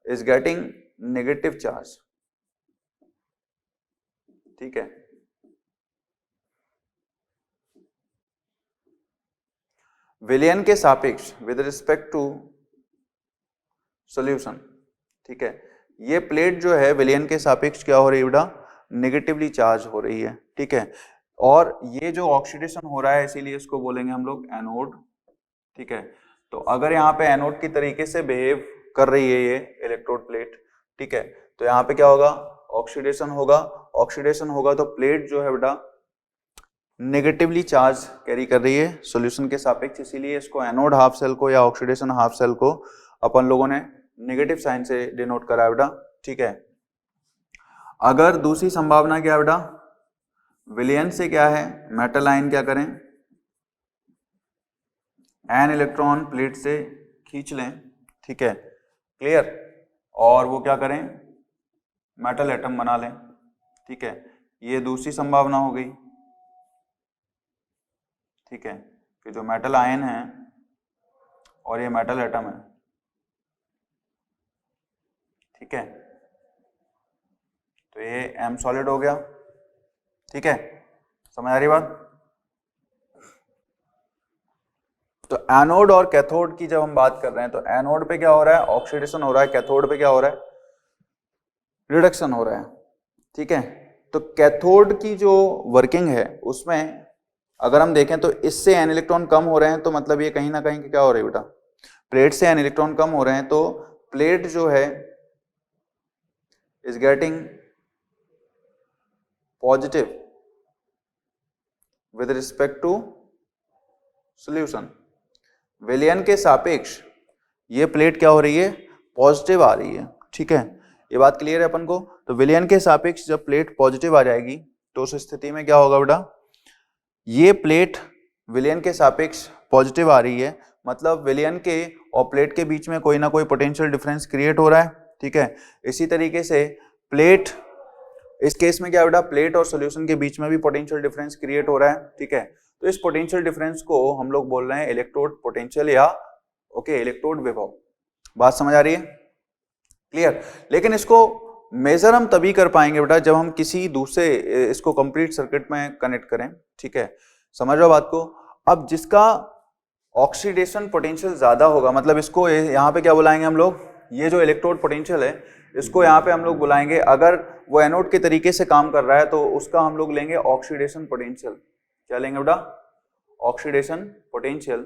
इज गेटिंग नेगेटिव चार्ज। ठीक है, विलयन के सापेक्ष विद रिस्पेक्ट टू सॉल्यूशन। ठीक है, ये प्लेट जो है विलयन के सापेक्ष क्या हो रही है बेटा, नेगेटिवली चार्ज हो रही है। ठीक है, और ये जो ऑक्सीडेशन हो रहा है इसीलिए इसको बोलेंगे हम लोग एनोड। ठीक है, तो अगर यहाँ पे एनोड की तरीके से बिहेव कर रही है ये इलेक्ट्रोड प्लेट, ठीक है, तो यहाँ पे क्या होगा, ऑक्सीडेशन होगा। ऑक्सीडेशन होगा तो प्लेट जो है बेटा नेगेटिवली चार्ज कैरी कर रही है सॉल्यूशन के सापेक्ष, इसीलिए इसको एनोड हाफ सेल को या ऑक्सीडेशन हाफ सेल को अपन लोगों ने नेगेटिव साइन से डिनोट करा बेटा। ठीक है, अगर दूसरी संभावना क्या बेटा, विलयन से क्या है, मेटल आयन क्या करें, एन इलेक्ट्रॉन प्लेट से खींच लें। ठीक है, क्लियर, और वो क्या करें, मेटल एटम बना लें। ठीक है, ये दूसरी संभावना हो गई। ठीक है, कि जो मेटल आयन है और ये मेटल एटम है। ठीक है, तो ये M सॉलिड हो गया। ठीक है, समझ आ रही बात। तो एनोड और कैथोड की जब हम बात कर रहे हैं, तो एनोड पे क्या हो रहा है, ऑक्सीडेशन हो रहा है, कैथोड पे क्या हो रहा है, रिडक्शन हो रहा है। ठीक है, तो कैथोड की जो वर्किंग है उसमें अगर हम देखें तो इससे एन इलेक्ट्रॉन कम हो रहे हैं, तो मतलब ये कहीं ना कहीं क्या हो रही है बेटा, प्लेट से एन इलेक्ट्रॉन कम हो रहे हैं, तो प्लेट जो है is getting positive with respect to solution. विलयन के सापेक्ष ये प्लेट क्या हो रही है, पॉजिटिव आ रही है। ठीक है, ये बात क्लियर है अपन को। तो विलयन के सापेक्ष जब प्लेट पॉजिटिव आ जाएगी तो उस स्थिति में क्या होगा बेटा, ये प्लेट विलयन के सापेक्ष पॉजिटिव आ रही है, मतलब विलयन के और प्लेट के बीच में कोई ना कोई पोटेंशियल डिफरेंस क्रिएट हो रहा है। ठीक है, इसी तरीके से प्लेट, इस केस में क्या बेटा, प्लेट और सॉल्यूशन के बीच में भी पोटेंशियल डिफरेंस क्रिएट हो रहा है। ठीक है, तो इस पोटेंशियल डिफरेंस को हम लोग बोल रहे हैं इलेक्ट्रोड पोटेंशियल या इलेक्ट्रोड विभव। बात समझ आ रही है, क्लियर। लेकिन इसको मेजर हम तभी कर पाएंगे बेटा जब हम किसी दूसरे इसको कंप्लीट सर्किट में कनेक्ट करें। ठीक है, समझ रहे हो बात को। अब जिसका ऑक्सीडेशन पोटेंशियल ज्यादा होगा, मतलब इसको यहाँ पे क्या बुलाएंगे हम लोग, ये जो इलेक्ट्रोड पोटेंशियल है इसको यहाँ पे हम लोग बुलाएंगे, अगर वो एनोड के तरीके से काम कर रहा है तो उसका हम लोग लेंगे ऑक्सीडेशन पोटेंशियल। क्या लेंगे बेटा, ऑक्सीडेशन पोटेंशियल।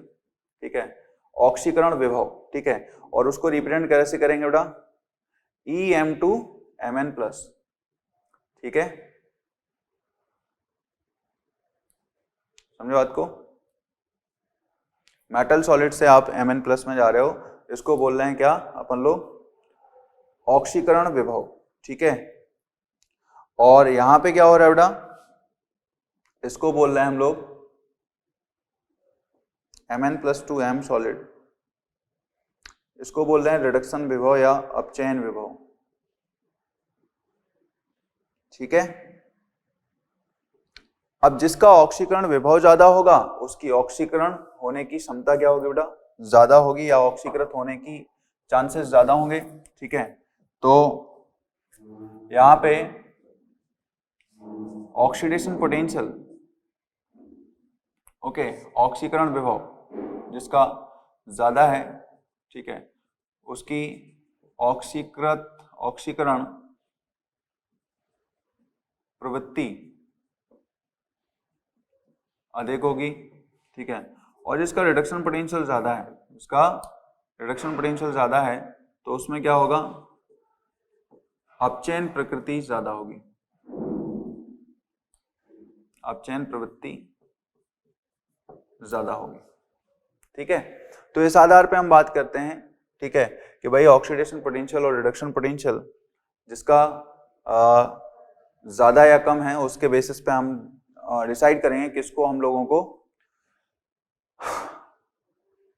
ठीक है, ऑक्सीकरण विभव। ठीक है, और उसको रिप्रेजेंट कैसे करेंगे बेटा, Em2Mn+। ठीक है, समझो बात को। मेटल सॉलिड से आप Mn+ में जा रहे हो, इसको बोल रहे हैं क्या अपन लोग ऑक्सीकरण विभव, ठीक है। और यहां पे क्या हो रहा है बेटा, इसको बोल रहे हैं हम लोग Mn+2m सॉलिड, इसको बोल रहे हैं रिडक्शन विभव या अपचयन विभव, ठीक है। अब जिसका ऑक्सीकरण विभव ज्यादा होगा उसकी ऑक्सीकरण होने की क्षमता क्या होगी बेटा, ज्यादा होगी, या ऑक्सीकृत होने की चांसेस ज्यादा होंगे, ठीक है। तो यहां पे ऑक्सीडेशन पोटेंशियल, ओके, ऑक्सीकरण विभव जिसका ज्यादा है, ठीक है, उसकी ऑक्सीकरण प्रवृत्ति अधिक होगी, ठीक है। और जिसका रिडक्शन पोटेंशियल ज्यादा है, उसका रिडक्शन पोटेंशियल ज्यादा है, तो उसमें क्या होगा, अपचयन प्रकृति ज्यादा होगी, अपचयन प्रवृत्ति ज्यादा होगी, ठीक है। तो इस आधार पे हम बात करते हैं, ठीक है, कि भाई ऑक्सीडेशन पोटेंशियल और रिडक्शन पोटेंशियल जिसका ज्यादा या कम है, उसके बेसिस पे हम डिसाइड करेंगे किसको हम लोगों को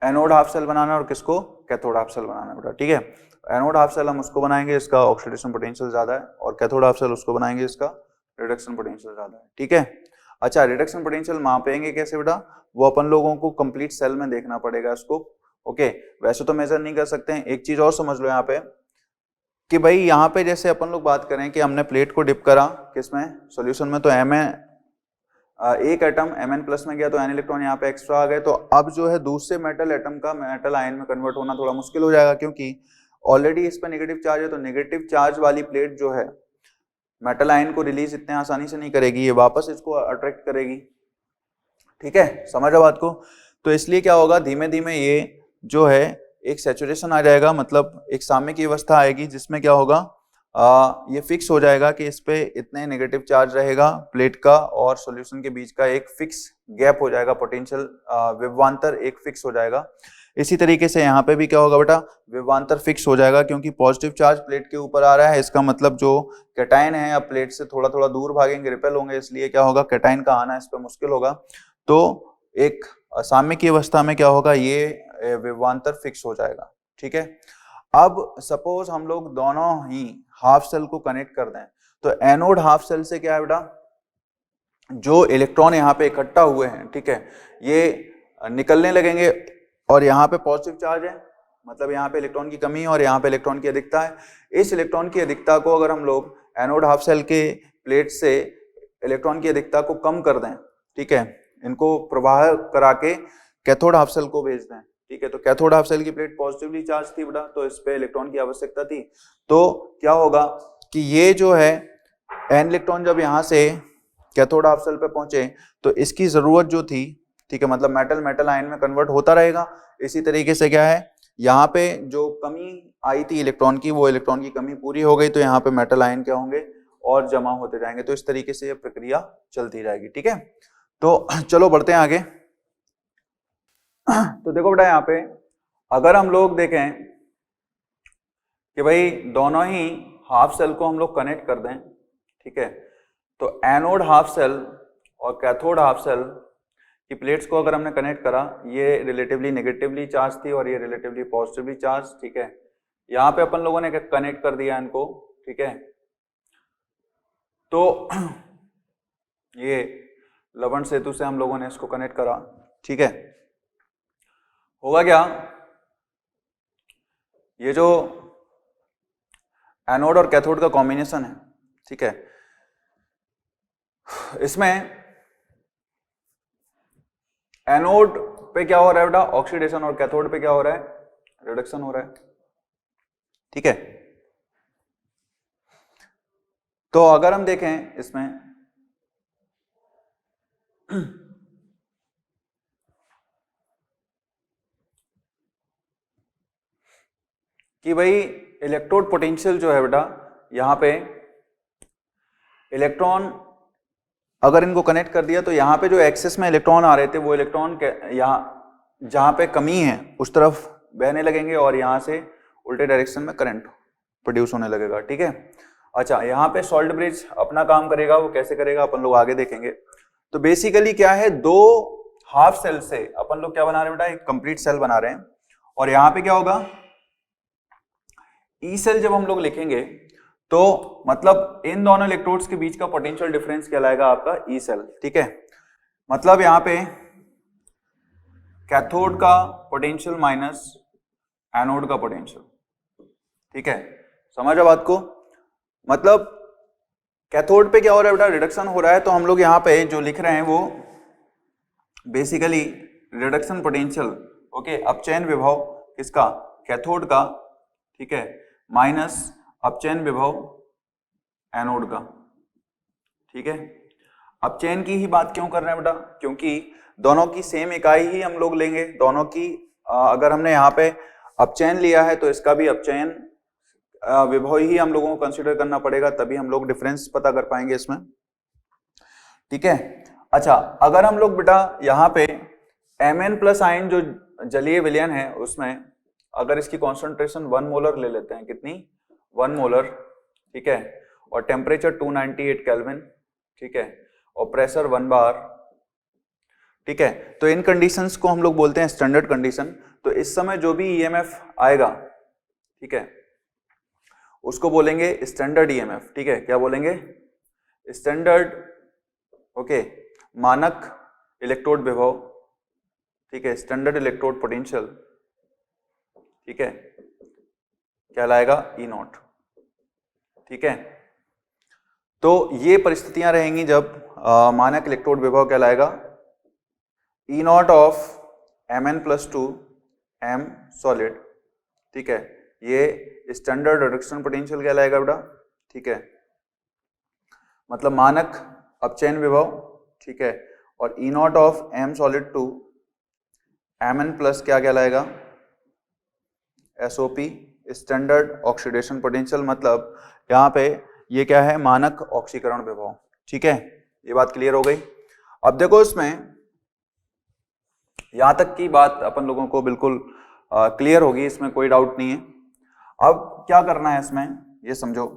एनोड हाफ सेल बनाना और किसको कैथोड हाफ सेल बनाना बेटा, ठीक है। एनोड हाफ सेल हम उसको बनाएंगे इसका ऑक्सीडेशन पोटेंशियल ज्यादा है, और कैथोड हाफ सेल उसको बनाएंगे इसका रिडक्शन पोटेंशियल ज्यादा है, ठीक है। अच्छा, रिडक्शन पोटेंशियल मापेंगे कैसे बेटा, वो अपन लोगों को कंप्लीट सेल में देखना पड़ेगा इसको, ओके। वैसे तो मेजर नहीं कर सकते हैं। एक चीज और समझ लो यहाँ पे कि भाई यहाँ पे जैसे अपन लोग बात करें कि हमने प्लेट को डिप करा किसमें, सॉल्यूशन में, तो एक एटम Mn+ में गया तो n इलेक्ट्रॉन यहाँ पे एक्स्ट्रा आ गए, तो अब जो है दूसरे मेटल एटम का मेटल आयन में कन्वर्ट होना थोड़ा मुश्किल हो जाएगा, क्योंकि ऑलरेडी इस पे नेगेटिव चार्ज है। तो नेगेटिव चार्ज वाली प्लेट जो है मेटल आयन को रिलीज इतने आसानी से नहीं करेगी, ये वापस इसको अट्रैक्ट करेगी, ठीक है, समझ रहे बात को। तो इसलिए क्या होगा, धीमे धीमे ये जो है एक सैचुरेशन आ जाएगा, मतलब एक साम्य की अवस्था आएगी जिसमें क्या होगा, ये फिक्स हो जाएगा कि इस पे इतने नेगेटिव चार्ज रहेगा प्लेट का, और सॉल्यूशन के बीच का एक फिक्स गैप हो जाएगा, पोटेंशियल विभवांतर एक फिक्स हो जाएगा। इसी तरीके से यहाँ पे भी क्या होगा बेटा, विभवांतर फिक्स हो जाएगा, क्योंकि पॉजिटिव चार्ज प्लेट के ऊपर आ रहा है, इसका मतलब जो कैटायन है अब प्लेट से थोड़ा थोड़ा दूर भागेंगे, रिपेल होंगे, इसलिए क्या होगा, कैटायन का आना इस पर मुश्किल होगा। तो एक साम्य की अवस्था में क्या होगा, ये विभवांतर फिक्स हो जाएगा, ठीक है। अब सपोज हम लोग दोनों ही हाफ सेल को कनेक्ट कर दें, तो एनोड हाफ सेल से क्या है बेटा, जो इलेक्ट्रॉन यहाँ पे इकट्ठा हुए हैं, ठीक है, ये निकलने लगेंगे, और यहाँ पे पॉजिटिव चार्ज है, मतलब यहाँ पे इलेक्ट्रॉन की कमी है और यहाँ पे इलेक्ट्रॉन की अधिकता है। इस इलेक्ट्रॉन की अधिकता को अगर हम लोग एनोड हाफ सेल के प्लेट से इलेक्ट्रॉन की अधिकता को कम कर दें, ठीक है, इनको प्रवाह करा के कैथोड हाफ सेल को भेज दें, ठीक है। तो कैथोड हाफ सेल की प्लेट पॉजिटिवली चार्ज थी बेटा, तो इस पे इलेक्ट्रॉन की आवश्यकता थी। तो क्या होगा कि ये जो है एन इलेक्ट्रॉन जब यहाँ से कैथोड हाफ सेल पे पहुंचे, तो इसकी जरूरत जो थी, ठीक है, मतलब मेटल मेटल आयन में कन्वर्ट होता रहेगा। इसी तरीके से क्या है, यहाँ पे जो कमी आई थी इलेक्ट्रॉन की, वो इलेक्ट्रॉन की कमी पूरी हो गई, तो यहाँ पे मेटल आयन क्या होंगे, और जमा होते जाएंगे। तो इस तरीके से ये प्रक्रिया चलती रहेगी, ठीक है। तो चलो बढ़ते हैं आगे। तो देखो बेटा, यहाँ पे अगर हम लोग देखें कि भाई दोनों ही हाफ सेल को हम लोग कनेक्ट कर दें, ठीक है, तो एनोड हाफ सेल और कैथोड हाफ सेल की प्लेट्स को अगर हमने कनेक्ट करा, ये रिलेटिवली नेगेटिवली चार्ज थी और ये रिलेटिवली पॉजिटिवली चार्ज, ठीक है। यहाँ पे अपन लोगों ने कनेक्ट कर दिया इनको, ठीक है। तो ये लवण सेतु से हम लोगों ने इसको कनेक्ट करा, ठीक है। होगा क्या, ये जो एनोड और कैथोड का कॉम्बिनेशन है, ठीक है, इसमें एनोड पे क्या हो रहा है बेटा, ऑक्सीडेशन, और कैथोड पे क्या हो रहा है, रिडक्शन हो रहा है, ठीक है। तो अगर हम देखें इसमें कि भाई इलेक्ट्रोड पोटेंशियल जो है बेटा, यहां पे इलेक्ट्रॉन अगर इनको कनेक्ट कर दिया, तो यहाँ पे जो एक्सेस में इलेक्ट्रॉन आ रहे थे, वो इलेक्ट्रॉन यहाँ जहां पे कमी है उस तरफ बहने लगेंगे और यहां से उल्टे डायरेक्शन में करंट प्रोड्यूस होने लगेगा, ठीक है। अच्छा, यहाँ पे सॉल्ट ब्रिज अपना काम करेगा, वो कैसे करेगा अपन लोग आगे देखेंगे। तो बेसिकली क्या है, दो हाफ सेल से अपन लोग क्या बना रहे हैं बेटा, एक कंप्लीट सेल बना रहे हैं। और यहाँ पे क्या होगा, ई सेल जब हम लोग लिखेंगे तो मतलब इन दोनों इलेक्ट्रोड्स के बीच का पोटेंशियल डिफरेंस कहलाएगा आपका ई सेल, ठीक है। मतलब यहाँ पे कैथोड का पोटेंशियल माइनस एनोड का पोटेंशियल, ठीक है। समझो बात को, मतलब कैथोड पे क्या हो रहा है बेटा, रिडक्शन हो रहा है। तो हम लोग यहाँ पे जो लिख रहे हैं वो बेसिकली रिडक्शन पोटेंशियल, ओके, अपचयन विभव किसका, कैथोड का, ठीक है, माइनस अपचयन विभव एनोड का, ठीक है। अपचयन की ही बात क्यों कर रहे हैं बेटा, क्योंकि दोनों की सेम इकाई ही हम लोग लेंगे, दोनों की अगर हमने यहाँ पे अपचयन लिया है तो इसका भी अपचयन विभव ही हम लोगों को कंसीडर करना पड़ेगा, तभी हम लोग डिफरेंस पता कर पाएंगे इसमें, ठीक है। अच्छा, अगर हम लोग बेटा यहाँ पे Mn प्लस आयन जो जलीय विलयन है उसमें अगर इसकी कॉन्सेंट्रेशन 1 मोलर ले लेते हैं, कितनी, 1 मोलर, ठीक है, और टेम्परेचर 298 केल्विन, ठीक है, और प्रेशर 1 बार, ठीक है। तो इन कंडीशंस को हम लोग बोलते हैं स्टैंडर्ड कंडीशन। तो इस समय जो भी ईएमएफ आएगा, ठीक है, उसको बोलेंगे स्टैंडर्ड ईएमएफ, ठीक है। क्या बोलेंगे, स्टैंडर्ड, ओके, मानक इलेक्ट्रोड विभव, ठीक है, स्टैंडर्ड इलेक्ट्रोड पोटेंशियल, ठीक है, क्या लाएगा, ई नॉट, ठीक है। तो ये परिस्थितियां रहेंगी जब मानक इलेक्ट्रोड विभव क्या लाएगा, E nought of Mn plus 2 M solid, ठीक है, ये स्टैंडर्ड रिडक्शन पोटेंशियल क्या लाएगा बेटा, ठीक है, मतलब मानक अपचयन विभव, ठीक है, और E nought of M solid two Mn plus क्या कहलाएगा, SOP, स्टैंडर्ड ऑक्सीडेशन पोटेंशियल। मतलब यहाँ पे ये क्या है, मानक ऑक्सीकरण विभव, ठीक है। ये बात क्लियर हो गई। अब देखो इसमें यहां तक की बात अपन लोगों को बिल्कुल क्लियर होगी, इसमें कोई डाउट नहीं है। अब क्या करना है इसमें, ये समझो,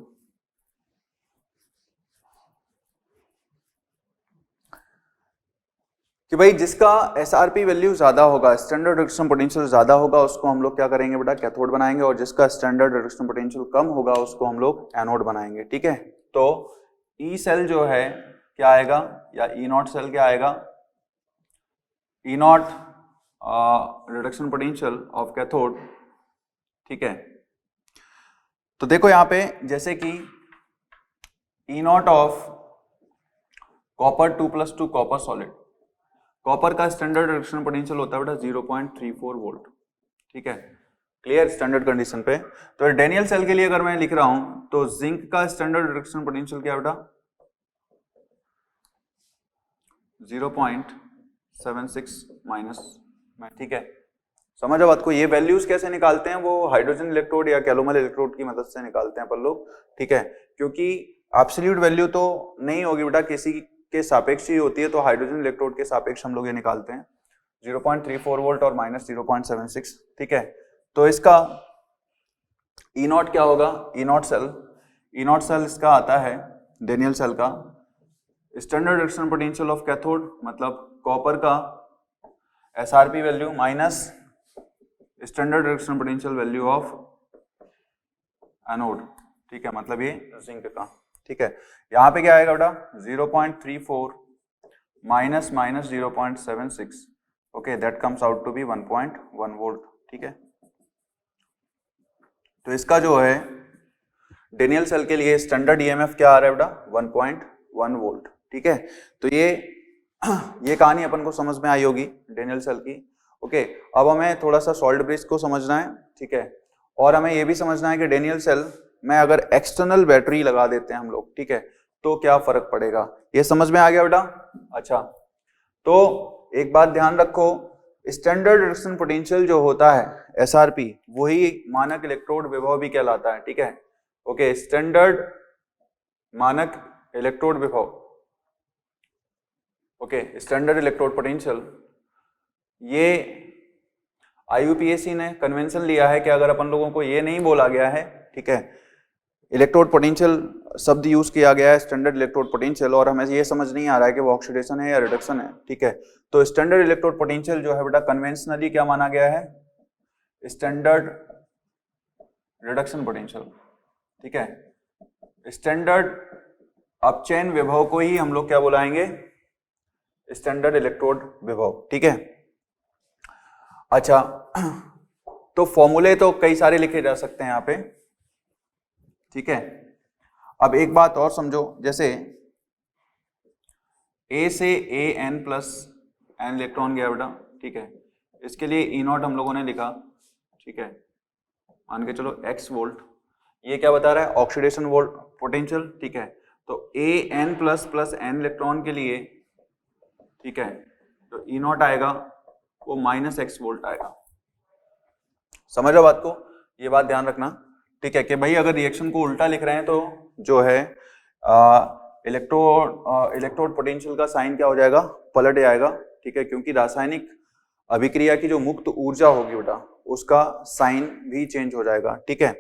कि भाई जिसका SRP वैल्यू ज्यादा होगा, स्टैंडर्ड रिडक्शन पोटेंशियल ज्यादा होगा, उसको हम लोग क्या करेंगे बेटा, कैथोड बनाएंगे, और जिसका स्टैंडर्ड रिडक्शन पोटेंशियल कम होगा उसको हम लोग एनोड बनाएंगे, ठीक है। तो ई सेल जो है क्या आएगा, या ई नॉट सेल क्या आएगा, E nought reduction potential of cathode, ठीक है। तो देखो यहाँ पे जैसे कि E nought of copper 2+2 copper solid, copper का स्टैंडर्ड रिडक्शन पोटेंशियल होता है बेटा 0.34 वोल्ट, ठीक है, क्लियर, स्टैंडर्ड कंडीशन पे। तो डेनियल सेल के लिए अगर मैं लिख रहा हूं तो जिंक का स्टैंडर्ड रिडक्शन पोटेंशियल क्या बेटा, 0.76 माइनस में, ठीक है। समझो बात को, ये वैल्यूज कैसे निकालते हैं, वो हाइड्रोजन इलेक्ट्रोड या कैलोमल इलेक्ट्रोड की मदद से निकालते हैं अपन लोग, ठीक है, क्योंकि एब्सोल्यूट वैल्यू तो नहीं होगी बेटा, किसी के सापेक्ष ही होती है, तो हाइड्रोजन इलेक्ट्रोड के सापेक्ष हम लोग ये निकालते हैं 0.34 वोल्ट और माइनस 0.76, ठीक है। तो इसका ई नॉट क्या होगा, ई नॉट सेल इसका आता है डेनियल सेल का standard reduction potential of cathode, मतलब कॉपर का SRP value minus standard reduction potential value of anode, ठीक है, मतलब ये जिंक का, ठीक है। यहाँ पे क्या आएगा बेटा, 0.34 minus 0.76, okay, that comes out to be 1.1 volt, ठीक है। तो इसका जो है डेनियल सेल के लिए स्टैंडर्ड ईएमएफ क्या आ रहा है बेटा, 1.1 वोल्ट, ठीक है। तो ये कहानी अपन को समझ में आई होगी डेनियल सेल की, ओके। अब हमें थोड़ा सा सॉल्ट ब्रिज को समझना है, ठीक है, और हमें ये भी समझना है कि डेनियल सेल में अगर एक्सटर्नल बैटरी लगा देते हैं हम लोग, ठीक है, तो क्या फर्क पड़ेगा, ये समझ में आ गया बेटा। अच्छा, तो एक बात ध्यान रखो, स्टैंडर्ड रिडक्शन पोटेंशियल जो होता है SRP, वही मानक इलेक्ट्रोड विभव भी कहलाता है, ठीक है, ओके। स्टैंडर्ड मानक इलेक्ट्रोड विभव, ओके, स्टैंडर्ड इलेक्ट्रोड पोटेंशियल, ये IUPAC ने कन्वेंशन लिया है कि अगर अपन लोगों को ये नहीं बोला गया है, ठीक है, इलेक्ट्रोड पोटेंशियल शब्द यूज किया गया है स्टैंडर्ड इलेक्ट्रोड पोटेंशियल, और हमें ये समझ नहीं आ रहा है कि वो ऑक्सीडेशन है या रिडक्शन है, ठीक है, तो स्टैंडर्ड इलेक्ट्रोड पोटेंशियल जो है बेटा कन्वेंशनली क्या माना गया है, स्टैंडर्ड रिडक्शन पोटेंशियल, ठीक है, स्टैंडर्ड अपचयन विभव को ही हम लोग क्या बुलाएंगे, स्टैंडर्ड इलेक्ट्रोड विभव, ठीक है। अच्छा, तो फॉर्मूले तो कई सारे लिखे जा सकते हैं यहाँ पे, ठीक है। अब एक बात और समझो, जैसे A से AN प्लस N इलेक्ट्रॉन गया बेटा, ठीक है, इसके लिए E0 हम लोगों ने लिखा, ठीक है, मान के चलो x वोल्ट, ये क्या बता रहा है, ऑक्सीडेशन वोल्ट पोटेंशियल, ठीक है, तो AN plus plus N electron के लिए, ठीक है, तो E0 आएगा वो -x वोल्ट आएगा। समझ लो बात को, ये बात ध्यान रखना, ठीक है, कि भाई अगर रिएक्शन को उल्टा लिख रहे हैं तो जो है इलेक्ट्रोड पोटेंशियल का साइन क्या हो जाएगा, पलट जाएगा, ठीक है, क्योंकि रासायनिक अभिक्रिया की जो मुक्त ऊर्जा होगी बेटा उसका साइन भी चेंज हो जाएगा, ठीक है।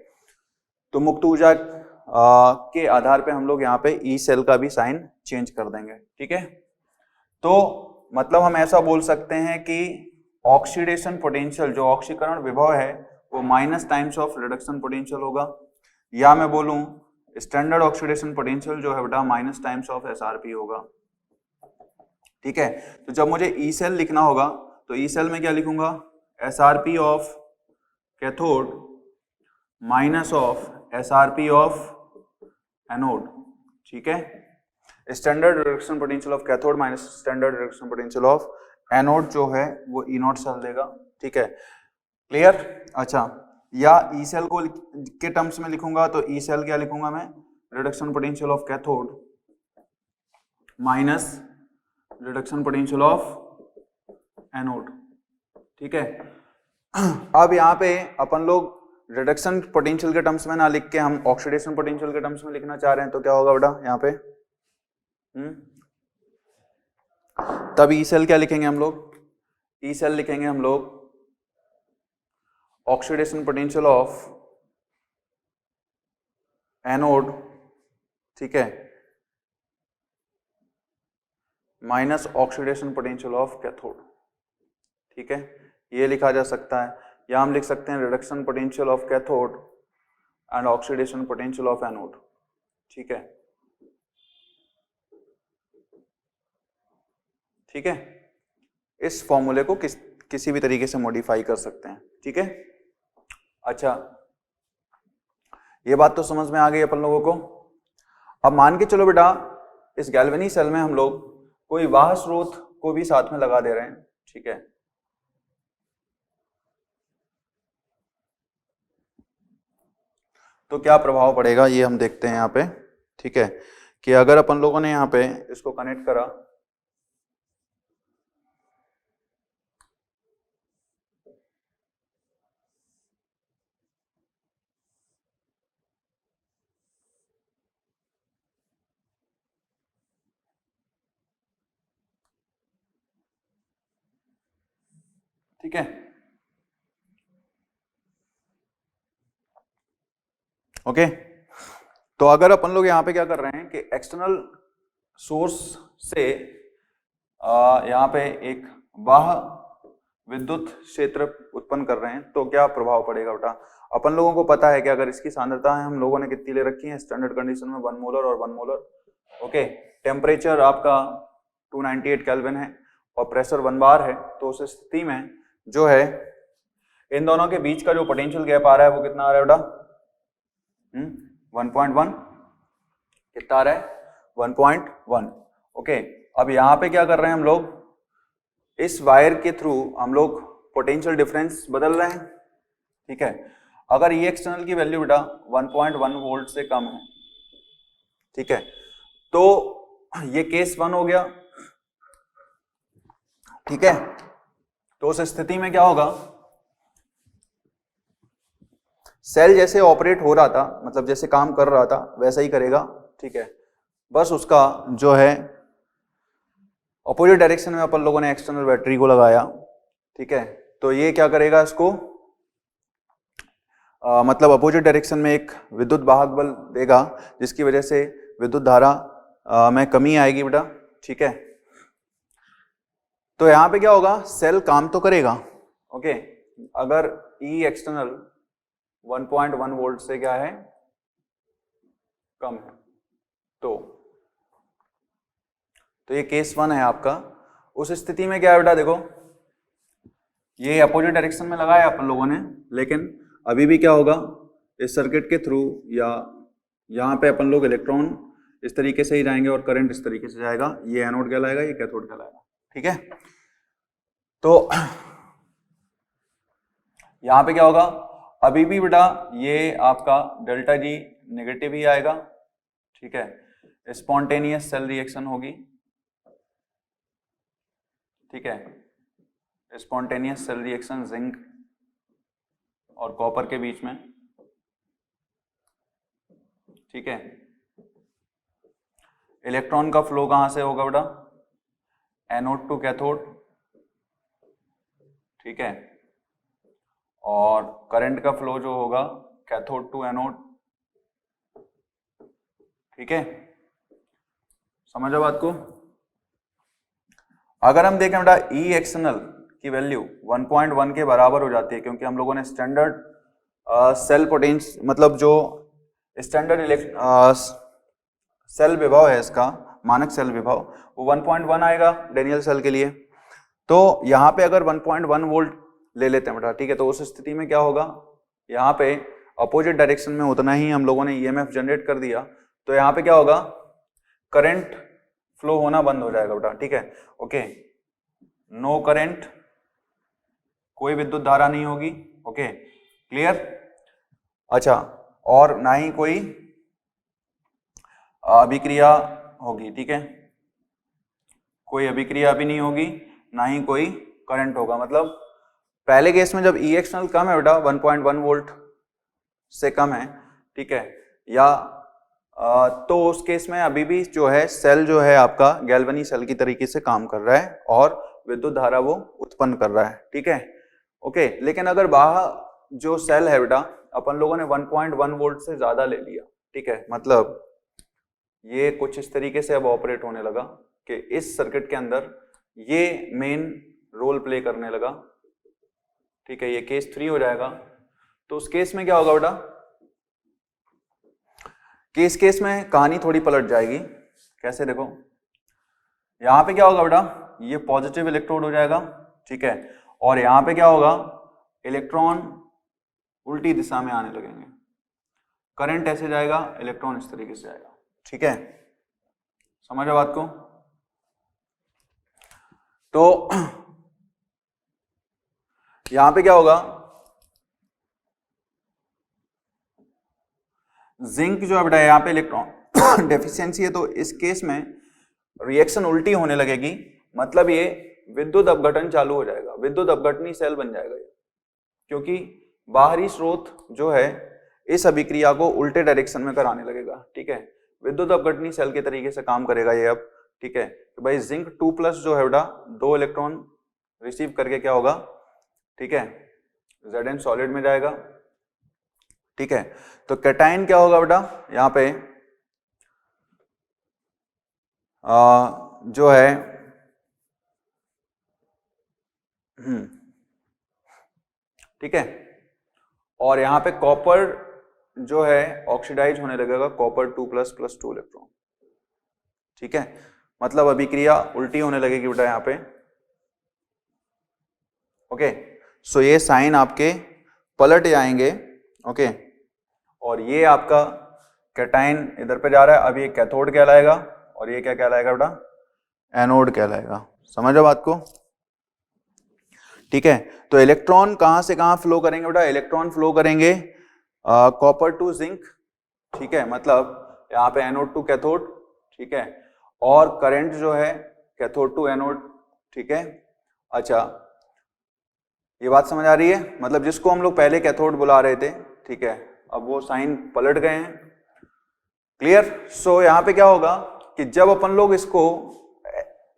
तो मुक्त ऊर्जा के आधार पे हम लोग यहाँ पे ई सेल का भी साइन चेंज कर देंगे, ठीक है। तो मतलब हम ऐसा बोल सकते हैं कि ऑक्सीडेशन पोटेंशियल जो ऑक्सीकरण विभव है वो minus times of reduction potential होगा, या मैं बोलूं स्टैंडर्ड ऑक्सीडेशन पोटेंशियल जो है बेटा माइनस टाइम्स ऑफ SRP होगा, ठीक है। तो जब मुझे ई सेल लिखना होगा तो ई सेल में क्या लिखूंगा, SRP of cathode minus of SRP of anode, ठीक है, standard reduction potential of cathode minus standard reduction potential of anode जो है वो E0 सेल देगा, ठीक है, क्लियर। अच्छा, या ई सेल को के टर्म्स में लिखूंगा तो ई सेल क्या लिखूंगा मैं, reduction potential of cathode minus reduction potential of anode, ठीक है। अब यहाँ पे अपन लोग रिडक्शन पोटेंशियल के टर्म्स में ना लिख के हम ऑक्सीडेशन पोटेंशियल के टर्म्स में लिखना चाह रहे हैं, तो क्या होगा बेटा यहाँ पे, तब ई सेल क्या लिखेंगे हम लोग, ई सेल लिखेंगे हम लोग ऑक्सीडेशन पोटेंशियल ऑफ एनोड, ठीक है, minus oxidation potential of cathode, ठीक है, ये लिखा जा सकता है, या हम लिख सकते हैं reduction potential of cathode and oxidation potential of anode, ठीक है, ठीक है। इस फॉर्मूले को किसी भी तरीके से मॉडिफाई कर सकते हैं, ठीक है। अच्छा, ये बात तो समझ में आ गई अपन लोगों को। अब मान के चलो बेटा इस गैल्वेनी सेल में हम लोग कोई वाह स्रोत को भी साथ में लगा दे रहे हैं, ठीक है, तो क्या प्रभाव पड़ेगा ये हम देखते हैं यहाँ पे, ठीक है, कि अगर अपन लोगों ने यहाँ पे इसको कनेक्ट करा, ठीक है, ओके। तो अगर अपन लोग यहाँ पे क्या कर रहे हैं कि एक्सटर्नल सोर्स से यहाँ पे एक बाह्य विद्युत क्षेत्र उत्पन्न कर रहे हैं, तो क्या प्रभाव पड़ेगा बेटा, अपन लोगों को पता है कि अगर इसकी सांद्रता है हम लोगों ने कितनी ले रखी है स्टैंडर्ड कंडीशन में, 1 मोलर और 1 मोलर, ओके, टेम्परेचर आपका 298 केल्विन है और प्रेशर 1 बार है, तो उस स्थिति में जो है इन दोनों के बीच का जो पोटेंशियल गैप आ रहा है वो कितना आ रहा है बेटा, 1.1, कितना आ रहा है, 1.1, ओके। अब यहाँ पे क्या कर रहे हैं हम लोग, इस वायर के थ्रू हम लोग पोटेंशियल डिफरेंस बदल रहे हैं, ठीक है। अगर ये एक्सटर्नल की वैल्यू बेटा 1.1 वोल्ट से कम है, ठीक है, तो ये केस 1 हो गया, ठीक है। तो उस स्थिति में क्या होगा, सेल जैसे ऑपरेट हो रहा था, मतलब जैसे काम कर रहा था वैसा ही करेगा, ठीक है, बस उसका जो है अपोजिट डायरेक्शन में अपन लोगों ने एक्सटर्नल बैटरी को लगाया, ठीक है, तो ये क्या करेगा इसको मतलब अपोजिट डायरेक्शन में एक विद्युत वाहक बल देगा, जिसकी वजह से विद्युत धारा में कमी आएगी बेटा। ठीक है, तो यहां पे क्या होगा, सेल काम तो करेगा। ओके, अगर ई एक्सटर्नल 1.1 वोल्ट से क्या है, कम है, तो ये केस 1 है आपका। उस स्थिति में क्या है बेटा, देखो ये अपोजिट डायरेक्शन में लगाया अपन लोगों ने, लेकिन अभी भी क्या होगा, इस सर्किट के थ्रू या यहाँ पे अपन लोग इलेक्ट्रॉन इस तरीके से ही जाएंगे और करंट इस तरीके से जाएगा। ये एनोड कहलाएगा, ये कैथोड कहलाएगा। ठीक है, तो यहाँ पे क्या होगा, अभी भी बेटा ये आपका डेल्टा जी नेगेटिव ही आएगा। ठीक है, स्पॉन्टेनियस सेल रिएक्शन होगी। ठीक है, स्पॉन्टेनियस सेल रिएक्शन जिंक और कॉपर के बीच में। ठीक है, इलेक्ट्रॉन का फ्लो कहां से होगा बेटा, एनोड टू कैथोड। ठीक है, और करंट का फ्लो जो होगा कैथोड टू एनोड। ठीक है, समझो बात को। अगर हम देखें बेटा ई एक्सटर्नल की वैल्यू 1.1 के बराबर हो जाती है, क्योंकि हम लोगों ने स्टैंडर्ड सेल पोटेंस मतलब जो स्टैंडर्ड सेल विभव है इसका, मानक सेल विभव, वो 1.1 आएगा डेनियल सेल के लिए। तो यहाँ पे अगर 1.1 वोल्ट ले लेते हैं बेटा, ठीक है, तो उस स्थिति में क्या होगा, यहाँ पे अपोजिट डायरेक्शन में उतना ही हम लोगों ने ईएमएफ जनरेट कर दिया, तो यहाँ पे क्या होगा, करंट फ्लो होना बंद हो जाएगा बेटा। ठीक है, ओके, नो करंट, कोई विद्युत धारा नहीं होगी। Okay, clear. अच्छा, और ना ही कोई अभिक्रिया होगी। ठीक है, कोई अभिक्रिया भी नहीं होगी, ना ही कोई करंट होगा। मतलब पहले केस में जब ई एक्सटर्नल कम है बेटा, 1.1 वोल्ट से कम है, ठीक है, या तो उस केस में अभी भी जो है सेल जो है आपका गैल्वेनी सेल की तरीके से काम कर रहा है और विद्युत धारा वो उत्पन्न कर रहा है। ठीक है, ओके। लेकिन अगर बाहर जो सेल है बेटा, अपन लोगों ने 1.1 वोल्ट से ज्यादा ले लिया, ठीक है, मतलब ये कुछ इस तरीके से अब ऑपरेट होने लगा कि इस सर्किट के अंदर ये मेन रोल प्ले करने लगा। ठीक है, ये केस 3 हो जाएगा। तो उस केस में क्या होगा बेटा, केस में कहानी थोड़ी पलट जाएगी। कैसे, देखो यहां पे क्या होगा बेटा, ये पॉजिटिव इलेक्ट्रोड हो जाएगा। ठीक है, और यहां पे क्या होगा, इलेक्ट्रॉन उल्टी दिशा में आने लगेंगे, करंट ऐसे जाएगा, इलेक्ट्रॉन इस तरीके से जाएगा। ठीक है, समझो बात को। तो यहां पे क्या होगा, जिंक जो है बेटा यहाँ पे इलेक्ट्रॉन डेफिशिएंसी है, तो इस केस में रिएक्शन उल्टी होने लगेगी, मतलब ये विद्युत अपघटन चालू हो जाएगा, विद्युत अपघटनी सेल बन जाएगा ये, क्योंकि बाहरी स्रोत जो है इस अभिक्रिया को उल्टे डायरेक्शन में कराने लगेगा। ठीक है, विद्युत अपघटनी सेल के तरीके से काम करेगा ये अब। ठीक है, तो भाई जिंक 2+ जो है बेटा 2 इलेक्ट्रॉन रिसीव करके क्या होगा, ठीक है, Zn सॉलिड में जाएगा। ठीक है, तो कैटाइन क्या होगा बेटा, यहाँ पे जो है ठीक है, और यहाँ पे कॉपर जो है ऑक्सीडाइज होने लगेगा, कॉपर 2+ + 2 इलेक्ट्रॉन। ठीक है, मतलब अभिक्रिया उल्टी होने लगेगी बेटा यहाँ पे। ओके, सो ये साइन आपके पलट जाएंगे। ओके, और ये आपका कैटाइन इधर पे जा रहा है, अब ये कैथोड कहलाएगा और ये क्या कहलाएगा बेटा, एनोड कहलाएगा। समझो बात को। ठीक है, तो इलेक्ट्रॉन कहां से कहां फ्लो करेंगे बेटा, इलेक्ट्रॉन फ्लो करेंगे कॉपर टू जिंक। ठीक है, मतलब यहाँ पे एनोड टू कैथोड। ठीक है, और करंट जो है कैथोड टू एनोड। ठीक है, अच्छा ये बात समझ आ रही है, मतलब जिसको हम लोग पहले कैथोड बुला रहे थे, ठीक है, अब वो साइन पलट गए हैं। क्लियर। सो यहाँ पे क्या होगा कि जब अपन लोग इसको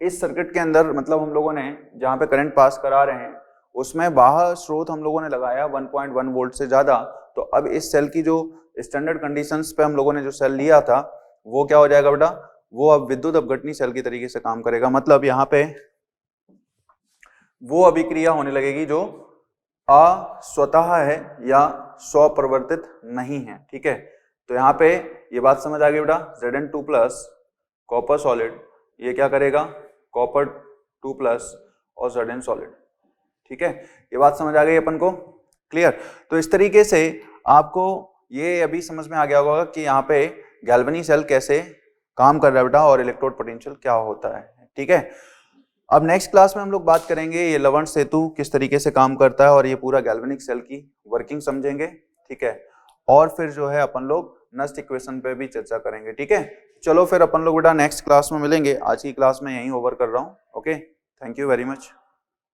इस सर्किट के अंदर, मतलब हम लोगों ने जहाँ पे करंट पास करा रहे हैं उसमें बाह्य स्रोत हम लोगों ने लगाया 1.1 वोल्ट से ज्यादा, तो अब इस सेल की जो स्टैंडर्ड कंडीशंस पे हम लोगों ने जो सेल लिया था वो क्या हो जाएगा बेटा, वो अब विद्युत अपघटनी सेल की तरीके से काम करेगा। मतलब यहाँ पे वो अभिक्रिया होने लगेगी जो अस्वतः है या स्वप्रवर्तित नहीं है। ठीक है, तो यहाँ पे ये बात समझ आ गई बेटा, Zn2 प्लस कॉपर सॉलिड ये क्या करेगा, कॉपर 2 प्लस और Zn सॉलिड। ठीक है, ये बात समझ आ गई अपन को, क्लियर। तो इस तरीके से आपको ये अभी समझ में आ गया होगा कि यहाँ पे गैल्वेनी सेल कैसे काम कर रहा है बेटा और इलेक्ट्रोड पोटेंशियल क्या होता है। ठीक है, अब नेक्स्ट क्लास में हम लोग बात करेंगे ये लवण सेतु किस तरीके से काम करता है और ये पूरा गैल्वेनिक सेल की वर्किंग समझेंगे। ठीक है, और फिर जो है अपन लोग नस्ट इक्वेशन पे भी चर्चा करेंगे। ठीक है, चलो फिर अपन लोग बेटा नेक्स्ट क्लास में मिलेंगे। आज की क्लास में यहीं ओवर कर रहा हूँ। Okay, thank you very much.